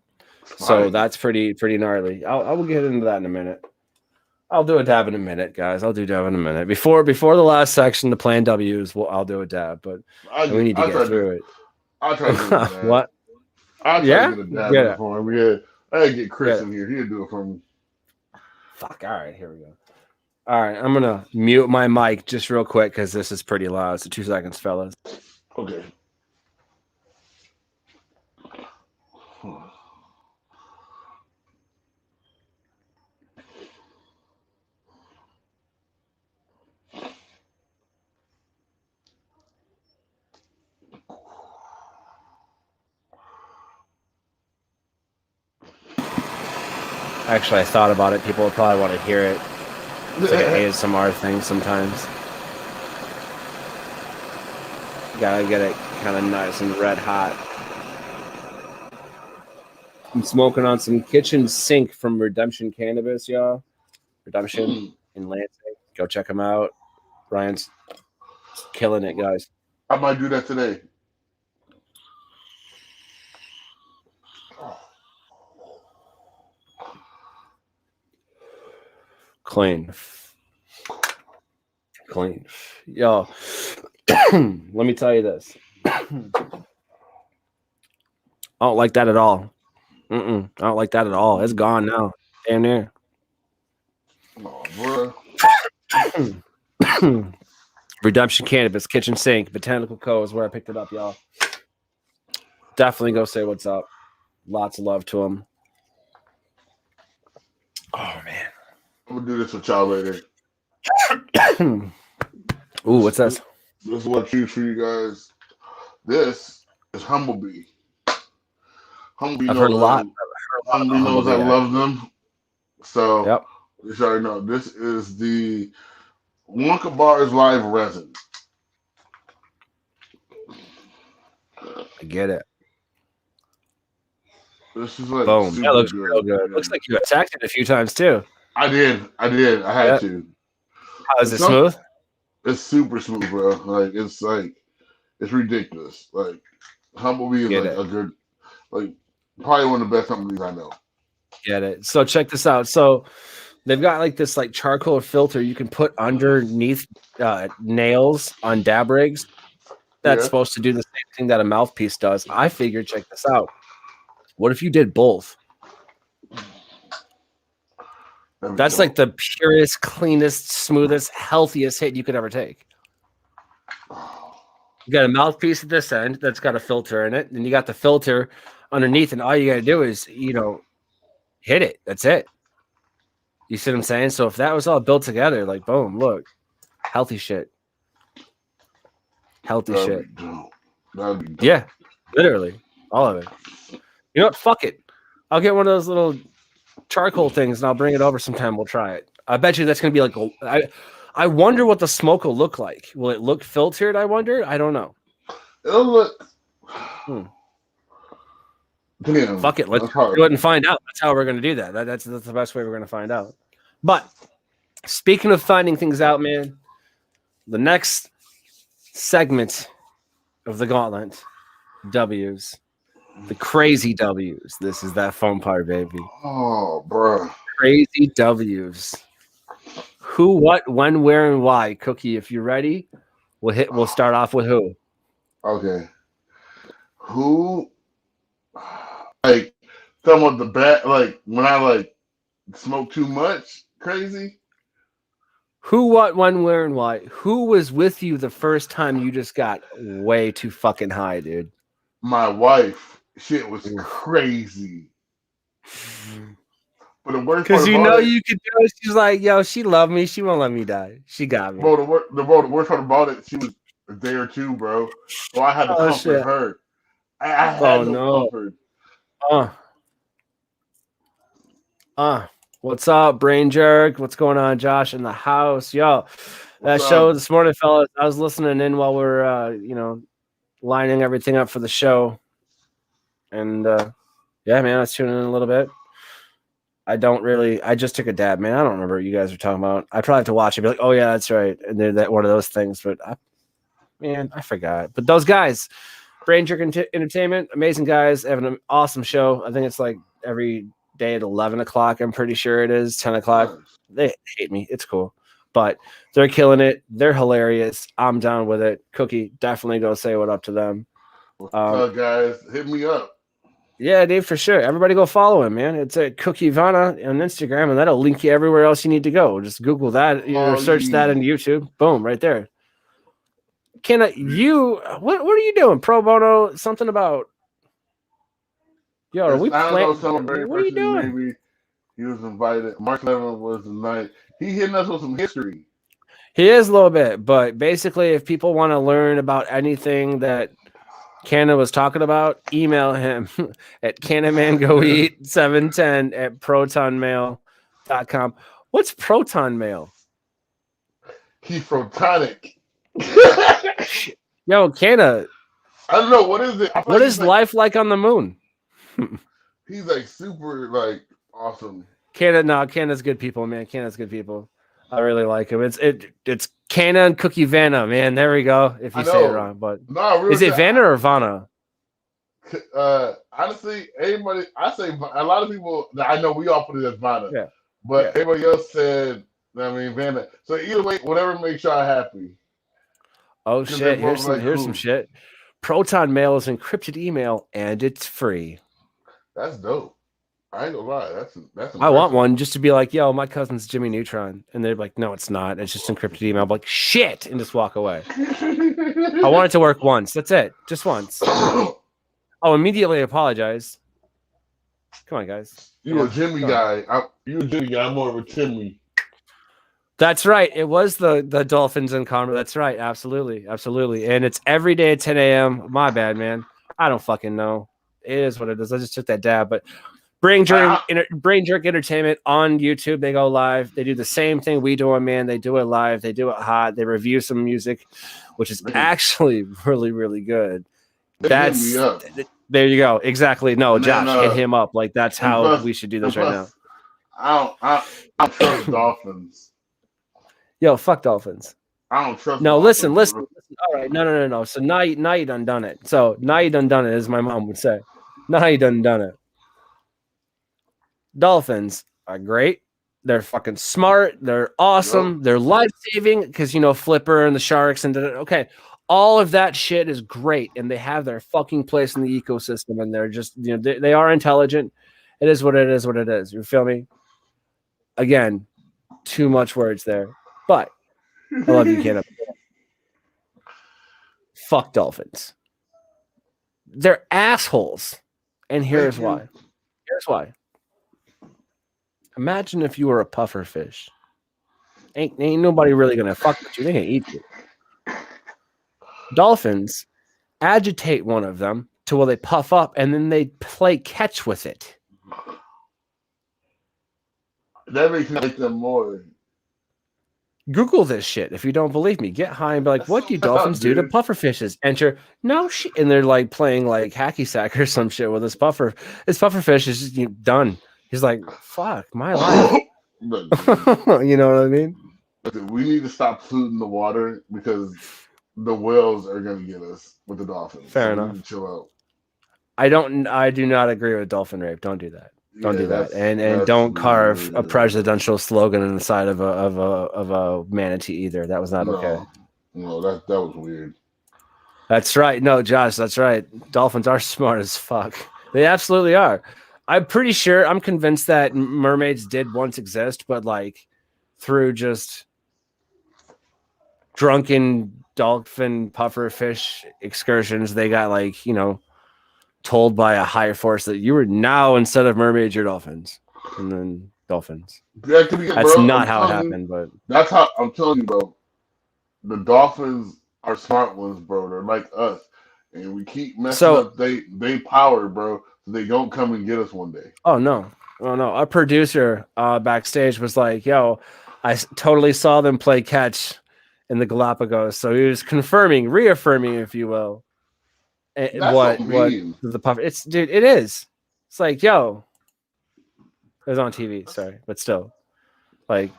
[SPEAKER 5] So that's pretty gnarly. I will get into that in a minute. I'll do a dab in a minute, guys. I'll do dab in a minute. Before the last section, the plan W's, I'll do a dab, but we need to get through it.
[SPEAKER 6] I'll try to do a dab.
[SPEAKER 5] What?
[SPEAKER 6] I'll try to get a dab for him. Yeah. I gotta get Chris in here. He'll do it for me.
[SPEAKER 5] Fuck. All right, here we go. All right, I'm gonna mute my mic just real quick because this is pretty loud. So 2 seconds, fellas.
[SPEAKER 6] Okay.
[SPEAKER 5] Actually, I thought about it. People would probably want to hear it. It's like an ASMR thing sometimes. You gotta get it kind of nice and red hot. I'm smoking on some kitchen sink from Redemption Cannabis, y'all. Redemption in Lansing. Go check them out. Ryan's killing it, guys.
[SPEAKER 6] I might do that today.
[SPEAKER 5] Clean. Yo, let me tell you this. I don't like that at all. I don't like that at all. It's gone now. Damn near.
[SPEAKER 6] Oh,
[SPEAKER 5] bro. Redemption Cannabis, Kitchen Sink, Botanical Co. is where I picked it up, y'all. Definitely go say what's up. Lots of love to them. Oh, man.
[SPEAKER 6] I'm gonna do this with y'all later.
[SPEAKER 5] Ooh, what's this?
[SPEAKER 6] This is what I choose for you guys. This is Humblebee. Humblebee
[SPEAKER 5] I've heard a lot.
[SPEAKER 6] Humblebee knows I love them. So,
[SPEAKER 5] yep.
[SPEAKER 6] You already know. This is the Wonka Bars Live Resin.
[SPEAKER 5] I get it.
[SPEAKER 6] This is like
[SPEAKER 5] boom. That looks real good. Looks like you attacked it a few times too.
[SPEAKER 6] I did. I had to.
[SPEAKER 5] How is it smooth?
[SPEAKER 6] It's super smooth, bro. It's ridiculous. Like Humblebee is a good, probably one of the best Humblebees I know.
[SPEAKER 5] Get it. So check this out. So they've got this charcoal filter you can put underneath nails on dab rigs. That's supposed to do the same thing that a mouthpiece does. I figured, check this out. What if you did both? That's like the purest, cleanest, smoothest, healthiest hit you could ever take. You got a mouthpiece at this end that's got a filter in it, and you got the filter underneath, and all you got to do is, hit it. That's it. You see what I'm saying? So if that was all built together, like, boom, look, healthy shit. Healthy shit.
[SPEAKER 6] That'd be dope.
[SPEAKER 5] Yeah, literally, all of it. You know what? Fuck it. I'll get one of those little charcoal things, and I'll bring it over sometime. We'll try it. I bet you that's gonna be like I wonder what the smoke will look like. Will it look filtered? I wonder. I don't know.
[SPEAKER 6] It'll look. Damn,
[SPEAKER 5] Fuck it. Let's do it and find out. That's how we're gonna do that. That's the best way we're gonna find out. But speaking of finding things out, man, the next segment of the gauntlet, W's, the crazy W's. This is that fun part, baby.
[SPEAKER 6] Oh, bro.
[SPEAKER 5] Crazy W's. Who, what, when, where, and why. Cookie, if you're ready, we'll start off with who.
[SPEAKER 6] Okay. Who, like, some of the bad, like, when I, like, smoke too much, crazy?
[SPEAKER 5] Who, what, when, where, and why. Who was with you the first time you just got way too fucking high, dude?
[SPEAKER 6] My wife. Shit was crazy. But the worst part
[SPEAKER 5] because you could do it. She's like, yo, she loved me. She won't let me die. She got me.
[SPEAKER 6] Bro, the worst part about it, she was a day or two, bro. So I had to comfort her. I had no comfort.
[SPEAKER 5] What's up, Brain Jerk? What's going on, Josh, in the house? Yo, that show this morning, fellas, I was listening in while we're, lining everything up for the show. And, yeah, man, I was tuning in a little bit. I just took a dab, man. I don't remember what you guys are talking about. I probably have to watch it. Be like, oh, yeah, that's right. And they're that one of those things. But, I forgot. But those guys, Brain Jerk Entertainment, amazing guys, have an awesome show. I think it's like every day at 11 o'clock. I'm pretty sure it is 10 o'clock. They hate me. It's cool. But they're killing it. They're hilarious. I'm down with it. Cookie, definitely go say what up to them.
[SPEAKER 6] What's up, guys? Hit me up.
[SPEAKER 5] Yeah, Dave, for sure. Everybody go follow him, man. It's at Cookievanna on Instagram, and that'll link you everywhere else you need to go. Just Google that, or search that in YouTube. Boom, right there. Canna, what are you doing? Pro bono, something about... Yo, are we playing? What are you doing?
[SPEAKER 6] Maybe he was invited. March 11th was the night. He hitting us with some history.
[SPEAKER 5] He is a little bit, but basically, if people want to learn about anything that Canna was talking about, email him at cannamango710@protonmail.com. What's proton mail?
[SPEAKER 6] He's protonic.
[SPEAKER 5] Yo, Canna.
[SPEAKER 6] I don't know. What is it?
[SPEAKER 5] What is life like on the moon?
[SPEAKER 6] He's like super like awesome.
[SPEAKER 5] Canna's good people, man. Canna's good people. I really like him. It's Canna and Cookievanna, man. There we go. If you say it wrong, but
[SPEAKER 6] really,
[SPEAKER 5] is it Vanna or Vanna?
[SPEAKER 6] Honestly, everybody, I say a lot of people that I know, we all put it as Vanna.
[SPEAKER 5] Yeah.
[SPEAKER 6] But everybody else said, Vanna. So either way, whatever makes y'all happy.
[SPEAKER 5] Oh shit! Here's some shit. Proton Mail is encrypted email and it's free.
[SPEAKER 6] That's dope. I ain't gonna lie. That's
[SPEAKER 5] I want one just to be like, yo, my cousin's Jimmy Neutron. And they're like, no, it's not. It's just encrypted email. I'm like, shit, and just walk away. I want it to work once. That's it. Just once. Oh, immediately apologize. Come on, guys.
[SPEAKER 6] You're a Jimmy guy. You're a Jimmy guy. I'm more of a Timmy.
[SPEAKER 5] That's right. It was the Dolphins and Connor. That's right. Absolutely. Absolutely. And it's every day at 10 a.m. My bad, man. I don't fucking know. It is what it is. I just took that dab, but Brain Jerk Entertainment on YouTube. They go live. They do the same thing we do, man. They do it live. They do it hot. They review some music, which is actually really, really good. There you go. Exactly. No, Josh, hit him up. Like that's how we should do this right now.
[SPEAKER 6] I don't trust Dolphins.
[SPEAKER 5] Yo, fuck Dolphins.
[SPEAKER 6] I don't trust.
[SPEAKER 5] No, listen. All right, no. So now you done it. So now you done it, as my mom would say. Now you done it. Dolphins are great. They're fucking smart. They're awesome. Yep. They're life-saving because, Flipper and the Sharks and okay. All of that shit is great. And they have their fucking place in the ecosystem. And they're just, they are intelligent. It is what it is, what it is. You feel me? Again, too much words there. But I love you, Canna. Fuck Dolphins. They're assholes. And here's
[SPEAKER 6] Thank you.
[SPEAKER 5] why. Here's why. Imagine if you were a puffer fish. Ain't nobody really gonna fuck with you. They gonna eat you. Dolphins agitate one of them to where they puff up, and then they play catch with it.
[SPEAKER 6] That makes me like them more.
[SPEAKER 5] Google this shit if you don't believe me. Get high and be like,
[SPEAKER 6] That's
[SPEAKER 5] what do
[SPEAKER 6] so
[SPEAKER 5] dolphins do to
[SPEAKER 6] dude.
[SPEAKER 5] puffer fishes? Enter no shit, and they're like playing like hacky sack or some shit with this puffer. This puffer fish is just done. He's like, fuck my life.
[SPEAKER 6] Look,
[SPEAKER 5] You know what I mean?
[SPEAKER 6] dude, we need to stop polluting the water because the whales are gonna get us with the dolphins.
[SPEAKER 5] Fair
[SPEAKER 6] we
[SPEAKER 5] enough.
[SPEAKER 6] need to chill out.
[SPEAKER 5] I do not agree with dolphin rape. Don't do that. Don't do that. And
[SPEAKER 6] that's
[SPEAKER 5] don't carve a
[SPEAKER 6] weird.
[SPEAKER 5] presidential slogan on the side of a manatee either. That was not okay.
[SPEAKER 6] No, that was weird.
[SPEAKER 5] That's right. No, Josh, that's right. Dolphins are smart as fuck. They absolutely are. I'm pretty sure, I'm convinced that mermaids did once exist, but like through just drunken dolphin puffer fish excursions, they got like, told by a higher force that you were now, instead of mermaids, you're dolphins. And then dolphins.
[SPEAKER 6] That could be,
[SPEAKER 5] That's
[SPEAKER 6] bro,
[SPEAKER 5] not
[SPEAKER 6] I'm
[SPEAKER 5] how it
[SPEAKER 6] telling you,
[SPEAKER 5] happened, but
[SPEAKER 6] that's how I'm telling you, bro. The dolphins are smart ones, bro. They're like us, and we keep messing up. They power, bro. So they don't come and get us one day.
[SPEAKER 5] oh no. Our producer backstage was like, yo, totally saw them play catch in the Galapagos. So he was reaffirming, if you will,
[SPEAKER 6] That's
[SPEAKER 5] what
[SPEAKER 6] so mean.
[SPEAKER 5] the puff. It is. It's like, yo, it was on TV, sorry, but still, like,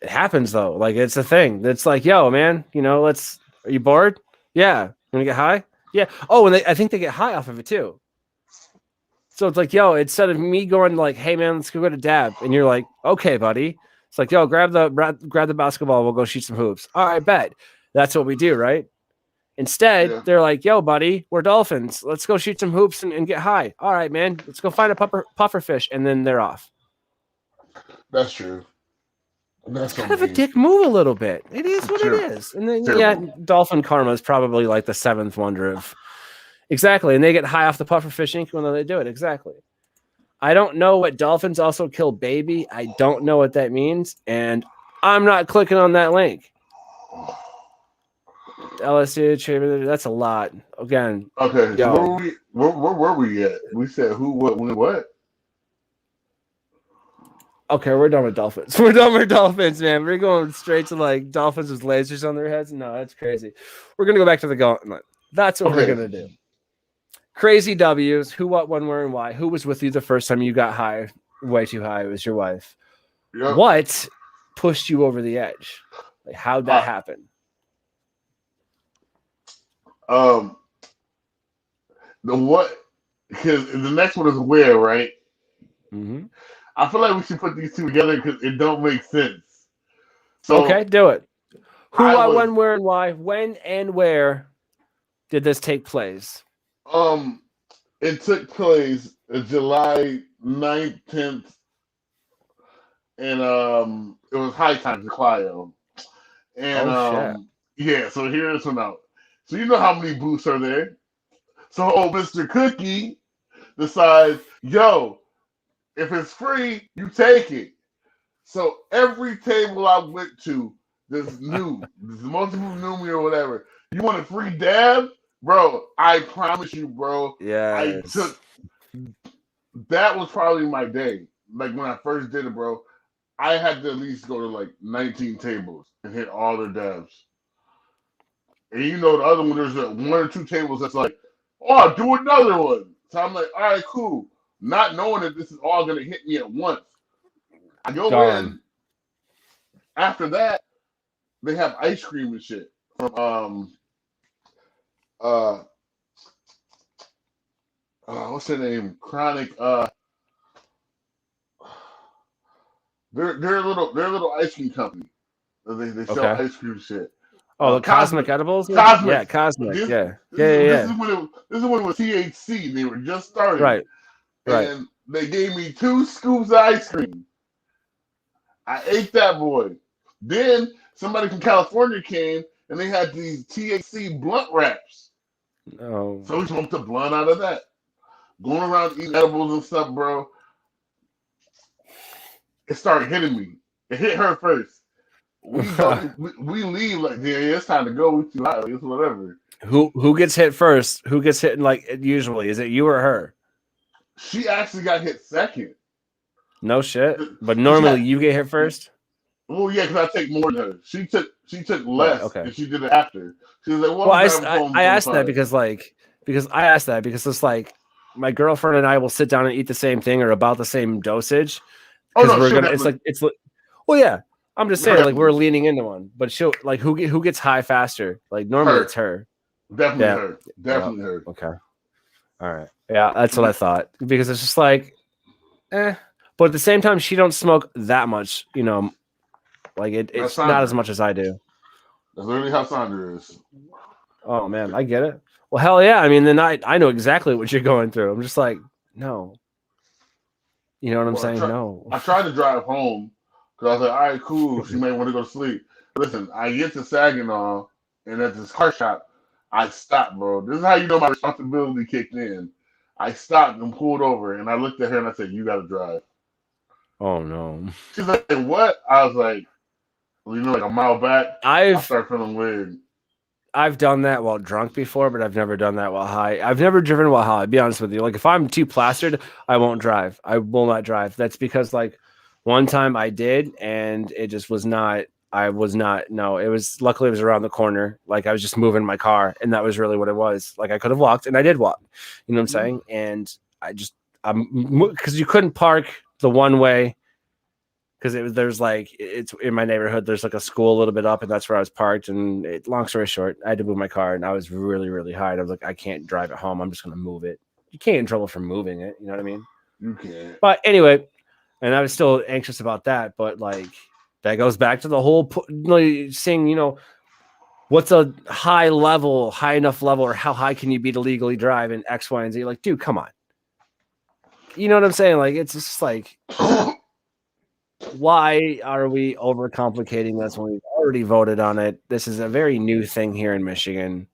[SPEAKER 5] it happens though. Like, it's a thing. It's like, yo, man, are you bored? Yeah. You want to get high? Yeah. Oh, and I think they get high off of it too. So it's like, yo, instead of me going like, hey man, let's go get a dab, and you're like, okay, buddy. It's like, yo, grab the basketball. We'll go shoot some hoops. All right, bet. That's what we do, right? Instead, they're like, yo, buddy, we're dolphins. Let's go shoot some hoops and get high. All right, man. Let's go find a puffer fish, and then they're off.
[SPEAKER 6] That's true. That's
[SPEAKER 5] Kind of a dick move a little bit. It is what it is. And then, dolphin karma is probably like the seventh wonder of... Exactly. And they get high off the puffer fish ink when they do it. Exactly. I don't know what dolphins also kill baby. I don't know what that means. And I'm not clicking on that link. LSD, that's a lot. Again.
[SPEAKER 6] Okay. So where were we at? We said who, what, when, what?
[SPEAKER 5] Okay, we're done with dolphins. We're done with dolphins, man. We're going straight to like dolphins with lasers on their heads. No, that's crazy. We're going to go back to the gauntlet. That's what we're going to do. Crazy W's. Who, what, when, where, and why. Who was with you the first time you got high? Way too high. It was your wife. Yep. What pushed you over the edge? Like, how'd that happen?
[SPEAKER 6] Because the next one is where, right?
[SPEAKER 5] Mm-hmm.
[SPEAKER 6] I feel like we should put these two together because it don't make sense. So
[SPEAKER 5] okay, do it. Who, what, when, where, and why. When and where did this take place?
[SPEAKER 6] It took place July 9th, 10th, and it was high times in Clio. And yeah, so here's one out. So you know how many booths are there? So Mr. Cookie decides, yo, if it's free, you take it. So every table I went to, this multiple knew me or whatever. You want a free dab? Bro, I promise you, bro.
[SPEAKER 5] Yeah.
[SPEAKER 6] That was probably my day. Like when I first did it, bro, I had to at least go to like 19 tables and hit all their dabs. And the other one, there's one or two tables that's like, oh, do another one. So I'm like, all right, cool. Not knowing that this is all going to hit me at once. I go in. After that, they have ice cream and shit from what's their name? Chronic. They're a little ice cream company. They sell ice cream shit.
[SPEAKER 5] Oh, the Cosmic Edibles?
[SPEAKER 6] Cosmic.
[SPEAKER 5] Yeah, Cosmic. This
[SPEAKER 6] is when it was THC. They were just starting.
[SPEAKER 5] Right.
[SPEAKER 6] And they gave me 2 scoops of ice cream. I ate that boy. Then somebody from California came and they had these THC blunt wraps.
[SPEAKER 5] Oh.
[SPEAKER 6] So we smoked a blunt out of that. going around eating edibles and stuff, bro. It started hitting me. It hit her first. We leave like, yeah, it's time to go. We too hot. Like, it's whatever.
[SPEAKER 5] Who gets hit first? Who gets hit? Like usually, is it you or her?
[SPEAKER 6] She actually got hit second.
[SPEAKER 5] No shit. But normally you get hit first.
[SPEAKER 6] Well, yeah, because I take more than her. She took less,
[SPEAKER 5] okay.
[SPEAKER 6] and she did it after. She was like, "Well,
[SPEAKER 5] I asked that because it's like my girlfriend and I will sit down and eat the same thing or about the same dosage. Because we're gonna. It's like. Well, yeah. I'm just saying, like we're leaning into one, but she'll like who gets high faster? Like normally it's her.
[SPEAKER 6] Definitely her.
[SPEAKER 5] Okay. All right. Yeah, that's what I thought because it's just like, But at the same time, she don't smoke that much. You know, like it's not as much as I do.
[SPEAKER 6] That's literally how Sandra is.
[SPEAKER 5] Oh man, I get it. Well, hell yeah. I mean, then I know exactly what you're going through. I'm just like, no. You know what I'm saying? No.
[SPEAKER 6] I tried to drive home because I was like, all right, cool. She may want to go to sleep. Listen, I get to Saginaw and at this car shop, I stopped, bro. This is how you know my responsibility kicked in. I stopped and pulled over and I looked at her and I said, you got to drive.
[SPEAKER 5] Oh no.
[SPEAKER 6] She's like, what? I was like, well, you know, like a mile back, I start feeling weird.
[SPEAKER 5] I've done that while drunk before, but I've never done that while high. I've never driven while high, I'll be honest with you. Like if I'm too plastered, I won't drive. I will not drive. That's because like one time I did and it just was not, it was luckily it was around the corner. Like I was just moving my car and that was really what it was. Like I could have walked and I did walk, you know what I'm saying? And because you couldn't park the one way because there's like it's in my neighborhood. There's like a school a little bit up, and that's where I was parked. And long story short, I had to move my car, and I was really, really high. And I was like, I can't drive it home. I'm just gonna move it. You can't get in trouble for moving it. You know what I mean?
[SPEAKER 6] You can't.
[SPEAKER 5] But anyway, and I was still anxious about that. But like that goes back to the whole saying, you know, what's a high enough level, or how high can you be to legally drive in X, Y, and Z? Like, dude, come on. You know what I'm saying? Like, it's just like. Why are we overcomplicating this when we've already voted on it? This is a very new thing here in Michigan.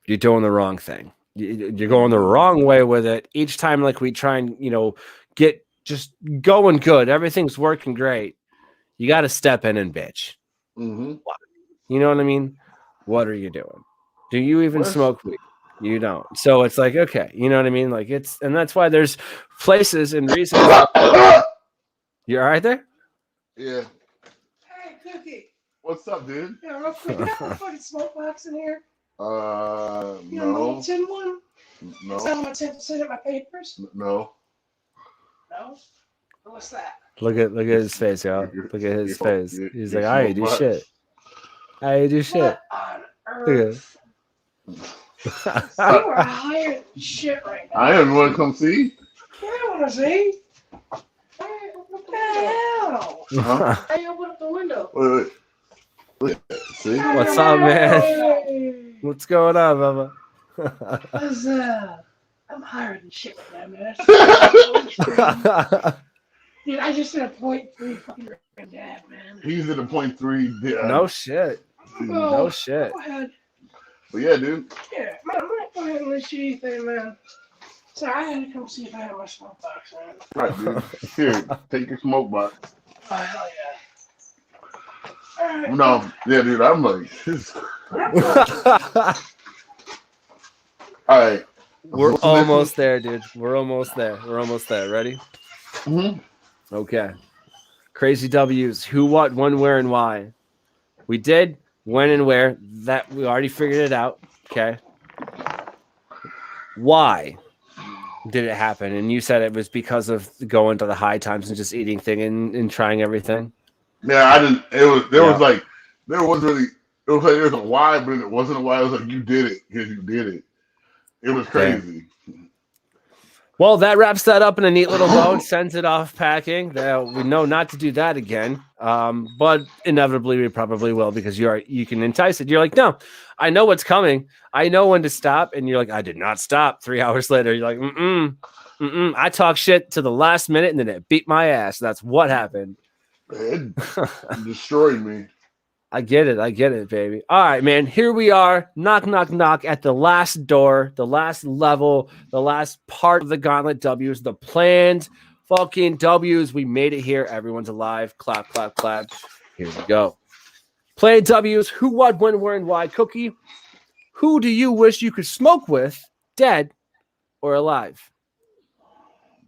[SPEAKER 5] You're doing the wrong thing. You're going the wrong way with it. Each time, like we try and, you know, get just going good. Everything's working great. You got to step in and bitch.
[SPEAKER 6] Mm-hmm.
[SPEAKER 5] You know what I mean? What are you doing? Do you even smoke weed? You don't. So it's like, okay, you know what I mean? Like and that's why there's places and reasons. You all right there?
[SPEAKER 6] Yeah.
[SPEAKER 7] Hey, Cookie.
[SPEAKER 6] What's up, dude?
[SPEAKER 7] Yeah, real quick. You have a fucking smoke box in here? You
[SPEAKER 6] no.
[SPEAKER 7] got a little tin one?
[SPEAKER 6] No.
[SPEAKER 7] Is that what I said to send my papers?
[SPEAKER 6] No.
[SPEAKER 7] No? What's that?
[SPEAKER 5] Look at his face, y'all. Look at his face. He's like, I ain't do shit. I ain't do shit.
[SPEAKER 7] What on earth? You are higher than shit right now.
[SPEAKER 6] I didn't want to come see.
[SPEAKER 7] Yeah, I want to see. What the hell?
[SPEAKER 6] Huh?
[SPEAKER 7] Hey, open up the window.
[SPEAKER 6] Wait. See?
[SPEAKER 5] What's up, man? What's going on, Mama?
[SPEAKER 7] I'm higher than shit right now, man. Dude, I just did a 0.3 fucking dab, man.
[SPEAKER 6] He's at a 0.3 dab.
[SPEAKER 5] No shit. No shit.
[SPEAKER 7] Go ahead.
[SPEAKER 6] But yeah, dude.
[SPEAKER 7] Yeah, man, I'm gonna go ahead and let you anything, man. So I had to come see if I had my smoke box, man.
[SPEAKER 6] Right, dude. Here, take your smoke box.
[SPEAKER 7] Oh, hell yeah. All right.
[SPEAKER 6] No, yeah, dude, I'm like, all right.
[SPEAKER 5] We're almost there, dude. We're almost there. Ready?
[SPEAKER 6] Mm-hmm.
[SPEAKER 5] Okay. Crazy W's. Who, what, when, where, and why. We did when and where. That we already figured it out. Okay. Why did it happen? And you said it was because of going to the high times and just eating thing and trying everything.
[SPEAKER 6] Yeah, I didn't. It was there was a why, but it wasn't a why. It was like you did it because you did it. It was crazy.
[SPEAKER 5] Well, that wraps that up in a neat little bow. Sends it off packing. We know not to do that again. But inevitably we probably will because you can entice it. You're like, no, I know what's coming. I know when to stop. And you're like, I did not stop. 3 hours later, you're like, I talk shit to the last minute and then it beat my ass. That's what happened.
[SPEAKER 6] It destroyed me.
[SPEAKER 5] I get it, baby. All right, man. Here we are. Knock, knock, knock at the last door, the last level, the last part of the gauntlet W's, the planned fucking W's. We made it here. Everyone's alive. Clap, clap, clap. Here we go. Planned W's. Who, what, when, where, and why. Cookie, who do you wish you could smoke with, dead or alive?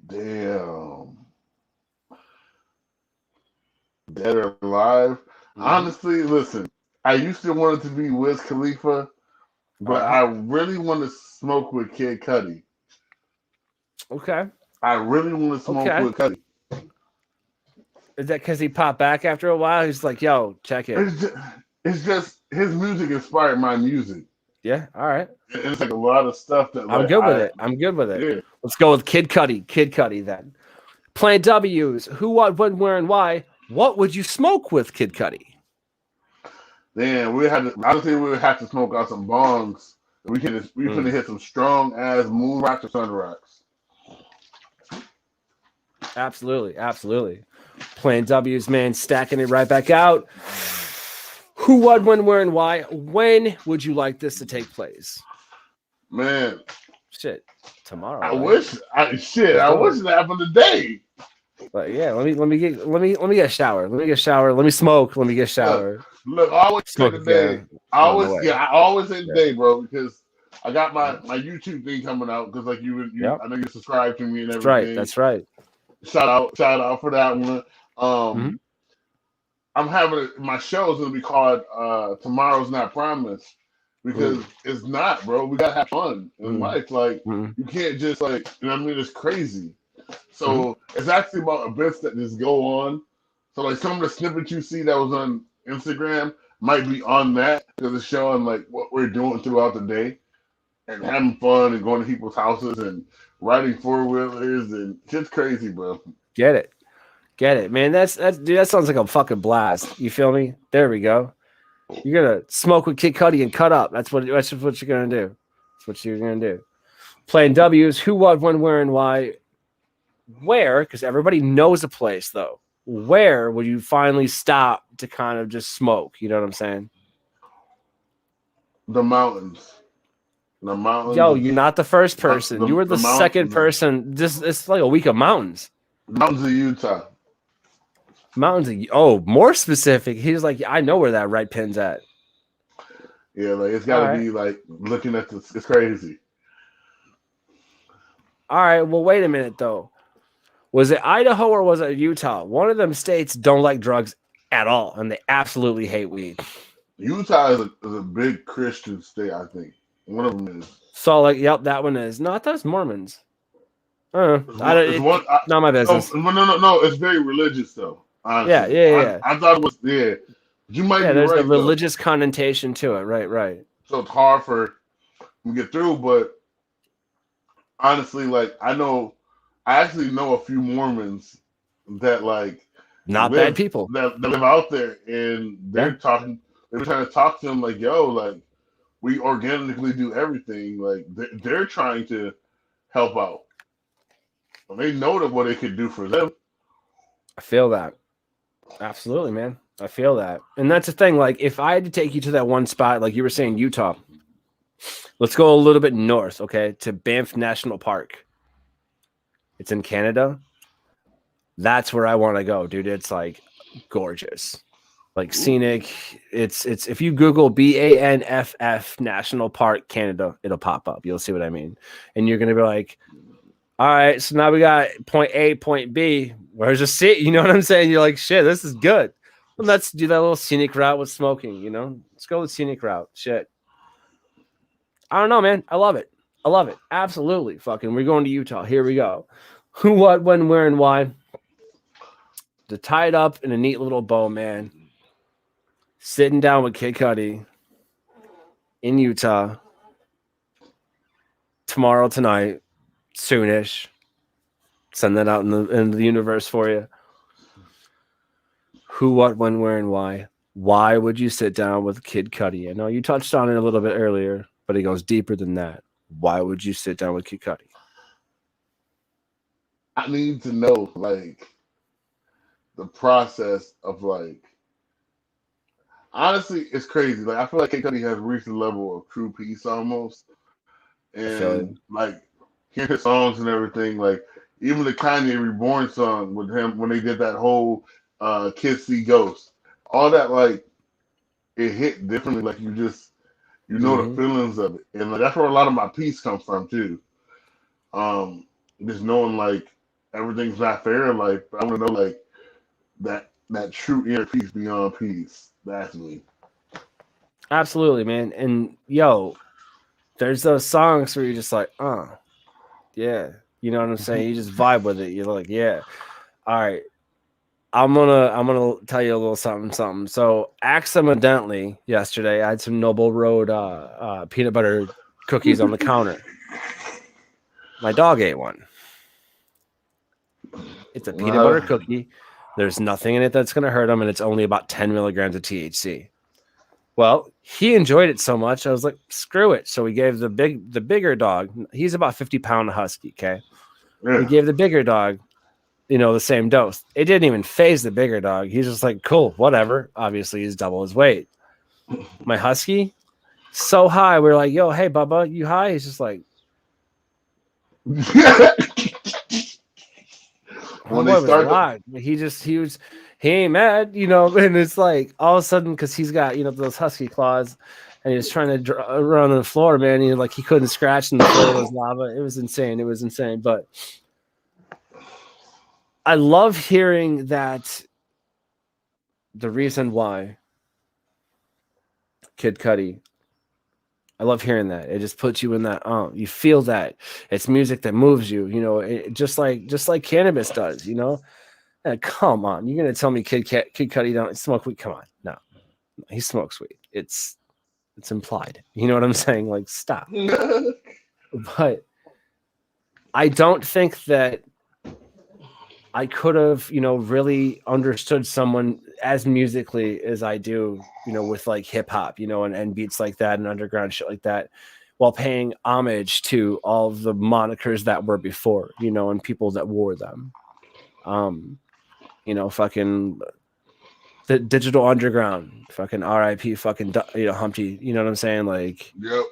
[SPEAKER 6] Damn. Dead or alive? Honestly, listen, I used to want it to be Wiz Khalifa, but I really want to smoke with Kid Cudi.
[SPEAKER 5] Okay.
[SPEAKER 6] I really want to smoke with Cudi.
[SPEAKER 5] Is that because he popped back after a while? He's like, yo, check it.
[SPEAKER 6] It's just his music inspired my music.
[SPEAKER 5] Yeah, all right.
[SPEAKER 6] And it's like a lot of stuff that
[SPEAKER 5] I'm good with it. I'm good with it. Yeah. Let's go with Kid Cudi. Kid Cudi then. Plan W's. Who, what, when, where, and why. What would you smoke with Kid Cudi?
[SPEAKER 6] Damn, I think we would have to smoke out some bongs. We can hit some strong ass moon rocks or sun rocks.
[SPEAKER 5] Absolutely, absolutely. Plan W's, man, stacking it right back out. Who, what, when, where, and why? When would you like this to take place?
[SPEAKER 6] Man,
[SPEAKER 5] shit, tomorrow.
[SPEAKER 6] I wish it happened today.
[SPEAKER 5] But yeah, let me get a shower. Let me get a shower. Let me smoke. Let me get a shower.
[SPEAKER 6] Look, I always say the day. I always say the day, bro, because I got my YouTube thing coming out because like you I know you subscribe to me and everything.
[SPEAKER 5] That's right.
[SPEAKER 6] Shout out for that one. I'm having my show is gonna be called Tomorrow's Not Promised because it's not, bro. We gotta have fun in life. Like you can't just like it's crazy. So it's actually about events that just go on. So like some of the snippets you see that was on Instagram might be on that because it's showing like what we're doing throughout the day and having fun and going to people's houses and riding 4-wheelers and shit's crazy, bro.
[SPEAKER 5] Get it, man. That's dude. That sounds like a fucking blast. You feel me? There we go. You're gonna smoke with Kid Cudi and cut up. That's what you're gonna do. That's what you're gonna do. Playing W's. Who, what, when, where, and why. Where? Because everybody knows a place, though. Where would you finally stop to kind of just smoke? You know what I'm saying?
[SPEAKER 6] The mountains. The mountains.
[SPEAKER 5] Yo, you're not the first person. You were the second person. It's like a week of mountains.
[SPEAKER 6] Mountains of Utah.
[SPEAKER 5] More specific. He's like, I know where that right pin's at.
[SPEAKER 6] Yeah, like it's gotta be like looking at this. It's crazy.
[SPEAKER 5] All right, well, wait a minute though. Was it Idaho or was it Utah? One of them states don't like drugs at all, and they absolutely hate weed.
[SPEAKER 6] Utah is a big Christian state, I think. One of them is.
[SPEAKER 5] So, like, yep, that one is. No, I thought it's Mormons. Not my business.
[SPEAKER 6] No. It's very religious, though. Honestly.
[SPEAKER 5] Yeah.
[SPEAKER 6] I thought it was, You might be
[SPEAKER 5] there's
[SPEAKER 6] right,
[SPEAKER 5] a religious connotation to it. Right.
[SPEAKER 6] So it's hard for me to get through, but honestly, like, I actually know a few Mormons that, like,
[SPEAKER 5] bad people
[SPEAKER 6] that live out there, and they're trying to talk to them, like, yo, like, we organically do everything. Like, they're trying to help out. And they know what it could do for them.
[SPEAKER 5] I feel that. Absolutely, man. I feel that. And that's the thing. Like, if I had to take you to that one spot, like you were saying, Utah, let's go a little bit north, okay, to Banff National Park. It's in Canada. That's where I want to go, dude. It's like gorgeous, like scenic. It's if you Google BANFF National Park Canada, it'll pop up. You'll see what I mean, and you're gonna be like, all right, so now we got point A, point B. Where's the C? You know what I'm saying? You're like, shit, this is good. Well, let's do that little scenic route with smoking. You know, let's go with scenic route. Shit. I don't know, man. I love it. Absolutely. Fucking, we're going to Utah. Here we go. Who, what, when, where, and why. To tie it up in a neat little bow, man. Sitting down with Kid Cudi in Utah tomorrow, tonight, soonish. Send that out in the universe for you. Who, what, when, where, and why. Why would you sit down with Kid Cudi? I know you touched on it a little bit earlier, but it goes deeper than that. Why would you sit down with Kid Cudi?
[SPEAKER 6] I need to know, like, the process of, like, honestly, it's crazy. Like I feel like Kid Cudi has reached the level of true peace almost, and like hearing his songs and everything. Like even the Kanye Reborn song with him when they did that whole Kids See Ghosts, all that like it hit differently. Like you know the feelings of it, and like, that's where a lot of my peace comes from too. Just knowing like everything's not fair in life. I want to know like that true inner peace beyond peace. That's me.
[SPEAKER 5] Absolutely, man. And yo, there's those songs where you're just like, yeah, you know what I'm saying? You just vibe with it. You're like, yeah, all right. I'm gonna tell you a little something. So accidentally yesterday, I had some Noble Road peanut butter cookies on the counter. My dog ate one. It's a peanut butter cookie. There's nothing in it that's gonna hurt him, and it's only about 10 milligrams of THC. Well, he enjoyed it so much, I was like, screw it. So we gave the bigger dog. He's about 50-pound husky. Okay, we gave the bigger dog, the same dose. It didn't even phase the bigger dog. He's just like, cool, whatever. Obviously, he's double his weight. My husky, so high. We're like, yo, hey, Bubba, you high? He's just like,
[SPEAKER 6] when they start,
[SPEAKER 5] he ain't mad, and it's like all of a sudden because he's got those husky claws, and he was trying to run on the floor, man. He couldn't scratch, and the floor was lava. It was insane. But I love hearing that the reason why Kid Cudi. I love hearing that. It just puts you in that. You feel that it's music that moves you. Just like cannabis does. Come on, you're gonna tell me Kid Cudi don't smoke weed? Come on, no, he smokes weed. It's implied. You know what I'm saying? Like, stop. But I don't think that I could have, really understood someone as musically as I do, with like hip hop, and beats like that and underground shit like that, while paying homage to all of the monikers that were before, and people that wore them. Fucking the Digital Underground, fucking RIP, fucking, Humpty, you know what I'm saying? Like,
[SPEAKER 6] yep.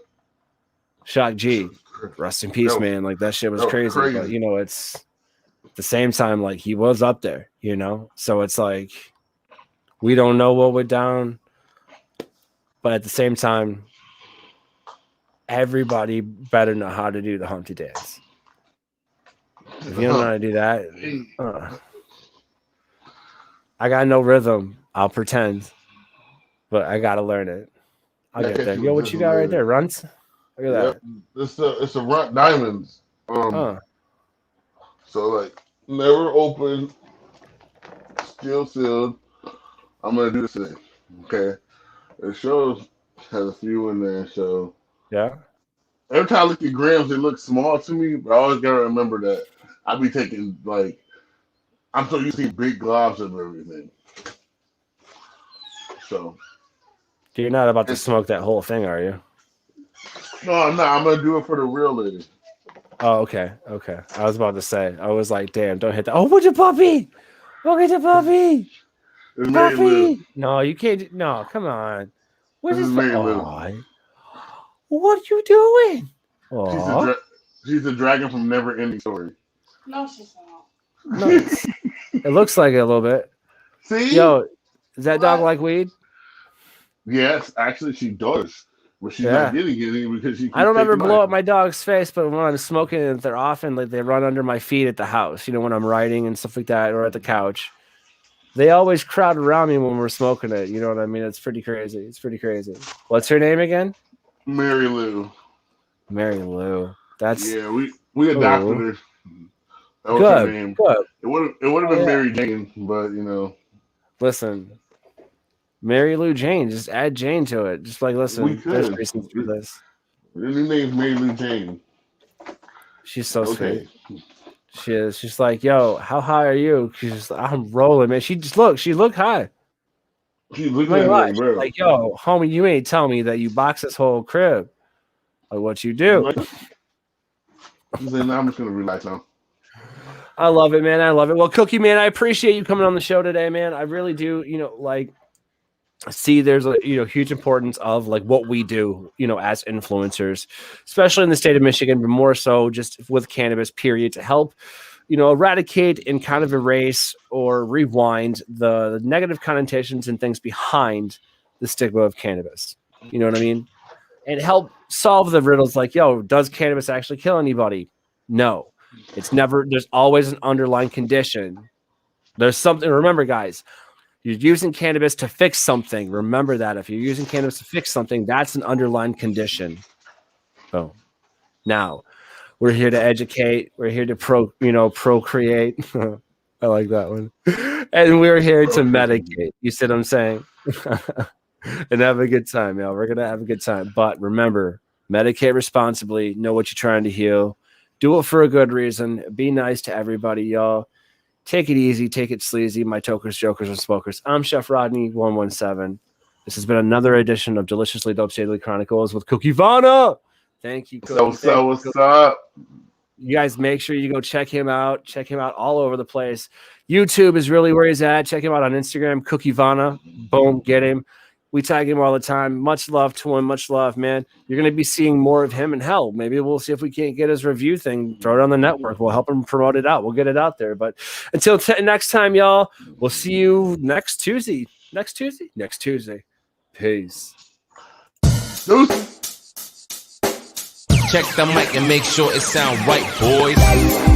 [SPEAKER 5] Shock G, rest in peace, man. Like, that shit was crazy. But, it's at the same time, like, he was up there, So it's like, we don't know what went down. But at the same time, everybody better know how to do the Humpty dance. If you don't know how to do that, I got no rhythm. I'll pretend, but I gotta learn it. I'll get there. Yo, what you got right there? Runts? Look at that.
[SPEAKER 6] It's a Runt Diamonds. So like never open, still sealed. I'm gonna do this today. Okay. The show has a few in there, so
[SPEAKER 5] yeah.
[SPEAKER 6] Every time I look at grams, they look small to me, but I always gotta remember that I be taking like I'm so used to big globs of everything. So
[SPEAKER 5] you're not about to smoke that whole thing, are you?
[SPEAKER 6] No, I'm not. I'm gonna do it for the real lady.
[SPEAKER 5] Oh, okay. I was about to say. I was like, damn, don't hit that. Oh, what's your puppy? Look at the puppy. Puppy. No, you can't. No, come on. What is that? What are you doing?
[SPEAKER 6] She's a dragon from Never Ending Story.
[SPEAKER 7] No, she's not.
[SPEAKER 5] No, it looks like it a little bit.
[SPEAKER 6] See?
[SPEAKER 5] Yo, does that dog like weed?
[SPEAKER 6] Yes, actually she does. But she's not getting it because she.
[SPEAKER 5] I don't ever blow up my dog's face, but when I'm smoking and they're often like they run under my feet at the house, when I'm riding and stuff like that, or at the couch. They always crowd around me when we're smoking it. You know what I mean? It's pretty crazy. What's her name again?
[SPEAKER 6] Mary Lou.
[SPEAKER 5] That's
[SPEAKER 6] we adopted her. That was her name. Good. It would have been Mary Jane, but
[SPEAKER 5] Listen, Mary Lou Jane. Just add Jane to it. Just like listen. There's reasons for this.
[SPEAKER 6] Her name's Mary Lou Jane.
[SPEAKER 5] She's so sweet. She is. She's like, yo, how high are you? She's like, I'm rolling, man. She looked high.
[SPEAKER 6] She's looking at me, bro.
[SPEAKER 5] Like, yo, homie, you ain't tell me that you box this whole crib. Like, what you do?
[SPEAKER 6] She said, no, I'm just gonna relax now.
[SPEAKER 5] I love it, man. I love it. Well, Cookie, man, I appreciate you coming on the show today, man. I really do. see there's a huge importance of like what we do, as influencers, especially in the state of Michigan, but more so just with cannabis, period, to help eradicate and kind of erase or rewind the negative connotations and things behind the stigma of cannabis. You know what I mean? And help solve the riddles like, does cannabis actually kill anybody? No. It's never, there's always an underlying condition. There's something, remember guys, you're using cannabis to fix something. Remember that. If you're using cannabis to fix something, that's an underlying condition. So now we're here to educate. We're here to procreate. I like that one. And we're here to medicate. You see what I'm saying? And have a good time, y'all. We're going to have a good time. But remember, medicate responsibly. Know what you're trying to heal. Do it for a good reason. Be nice to everybody, y'all. Take it easy. Take it sleazy. My tokers, jokers, and smokers. I'm Chef Rodney 117. This has been another edition of Deliciously Dope Daily Chronicles with Cookievanna. Thank you, Cookie.
[SPEAKER 6] So what's up?
[SPEAKER 5] You guys make sure you go check him out. Check him out all over the place. YouTube is really where he's at. Check him out on Instagram, Cookievanna. Boom, get him. We tag him all the time. Much love to him. Much love, man. You're going to be seeing more of him, and hell, maybe we'll see if we can't get his review thing. Throw it on the network. We'll help him promote it out. We'll get it out there. But until next time, y'all, we'll see you next Tuesday. Next Tuesday. Peace.
[SPEAKER 6] Deuce.
[SPEAKER 8] Check the mic and make sure it sound right, boys.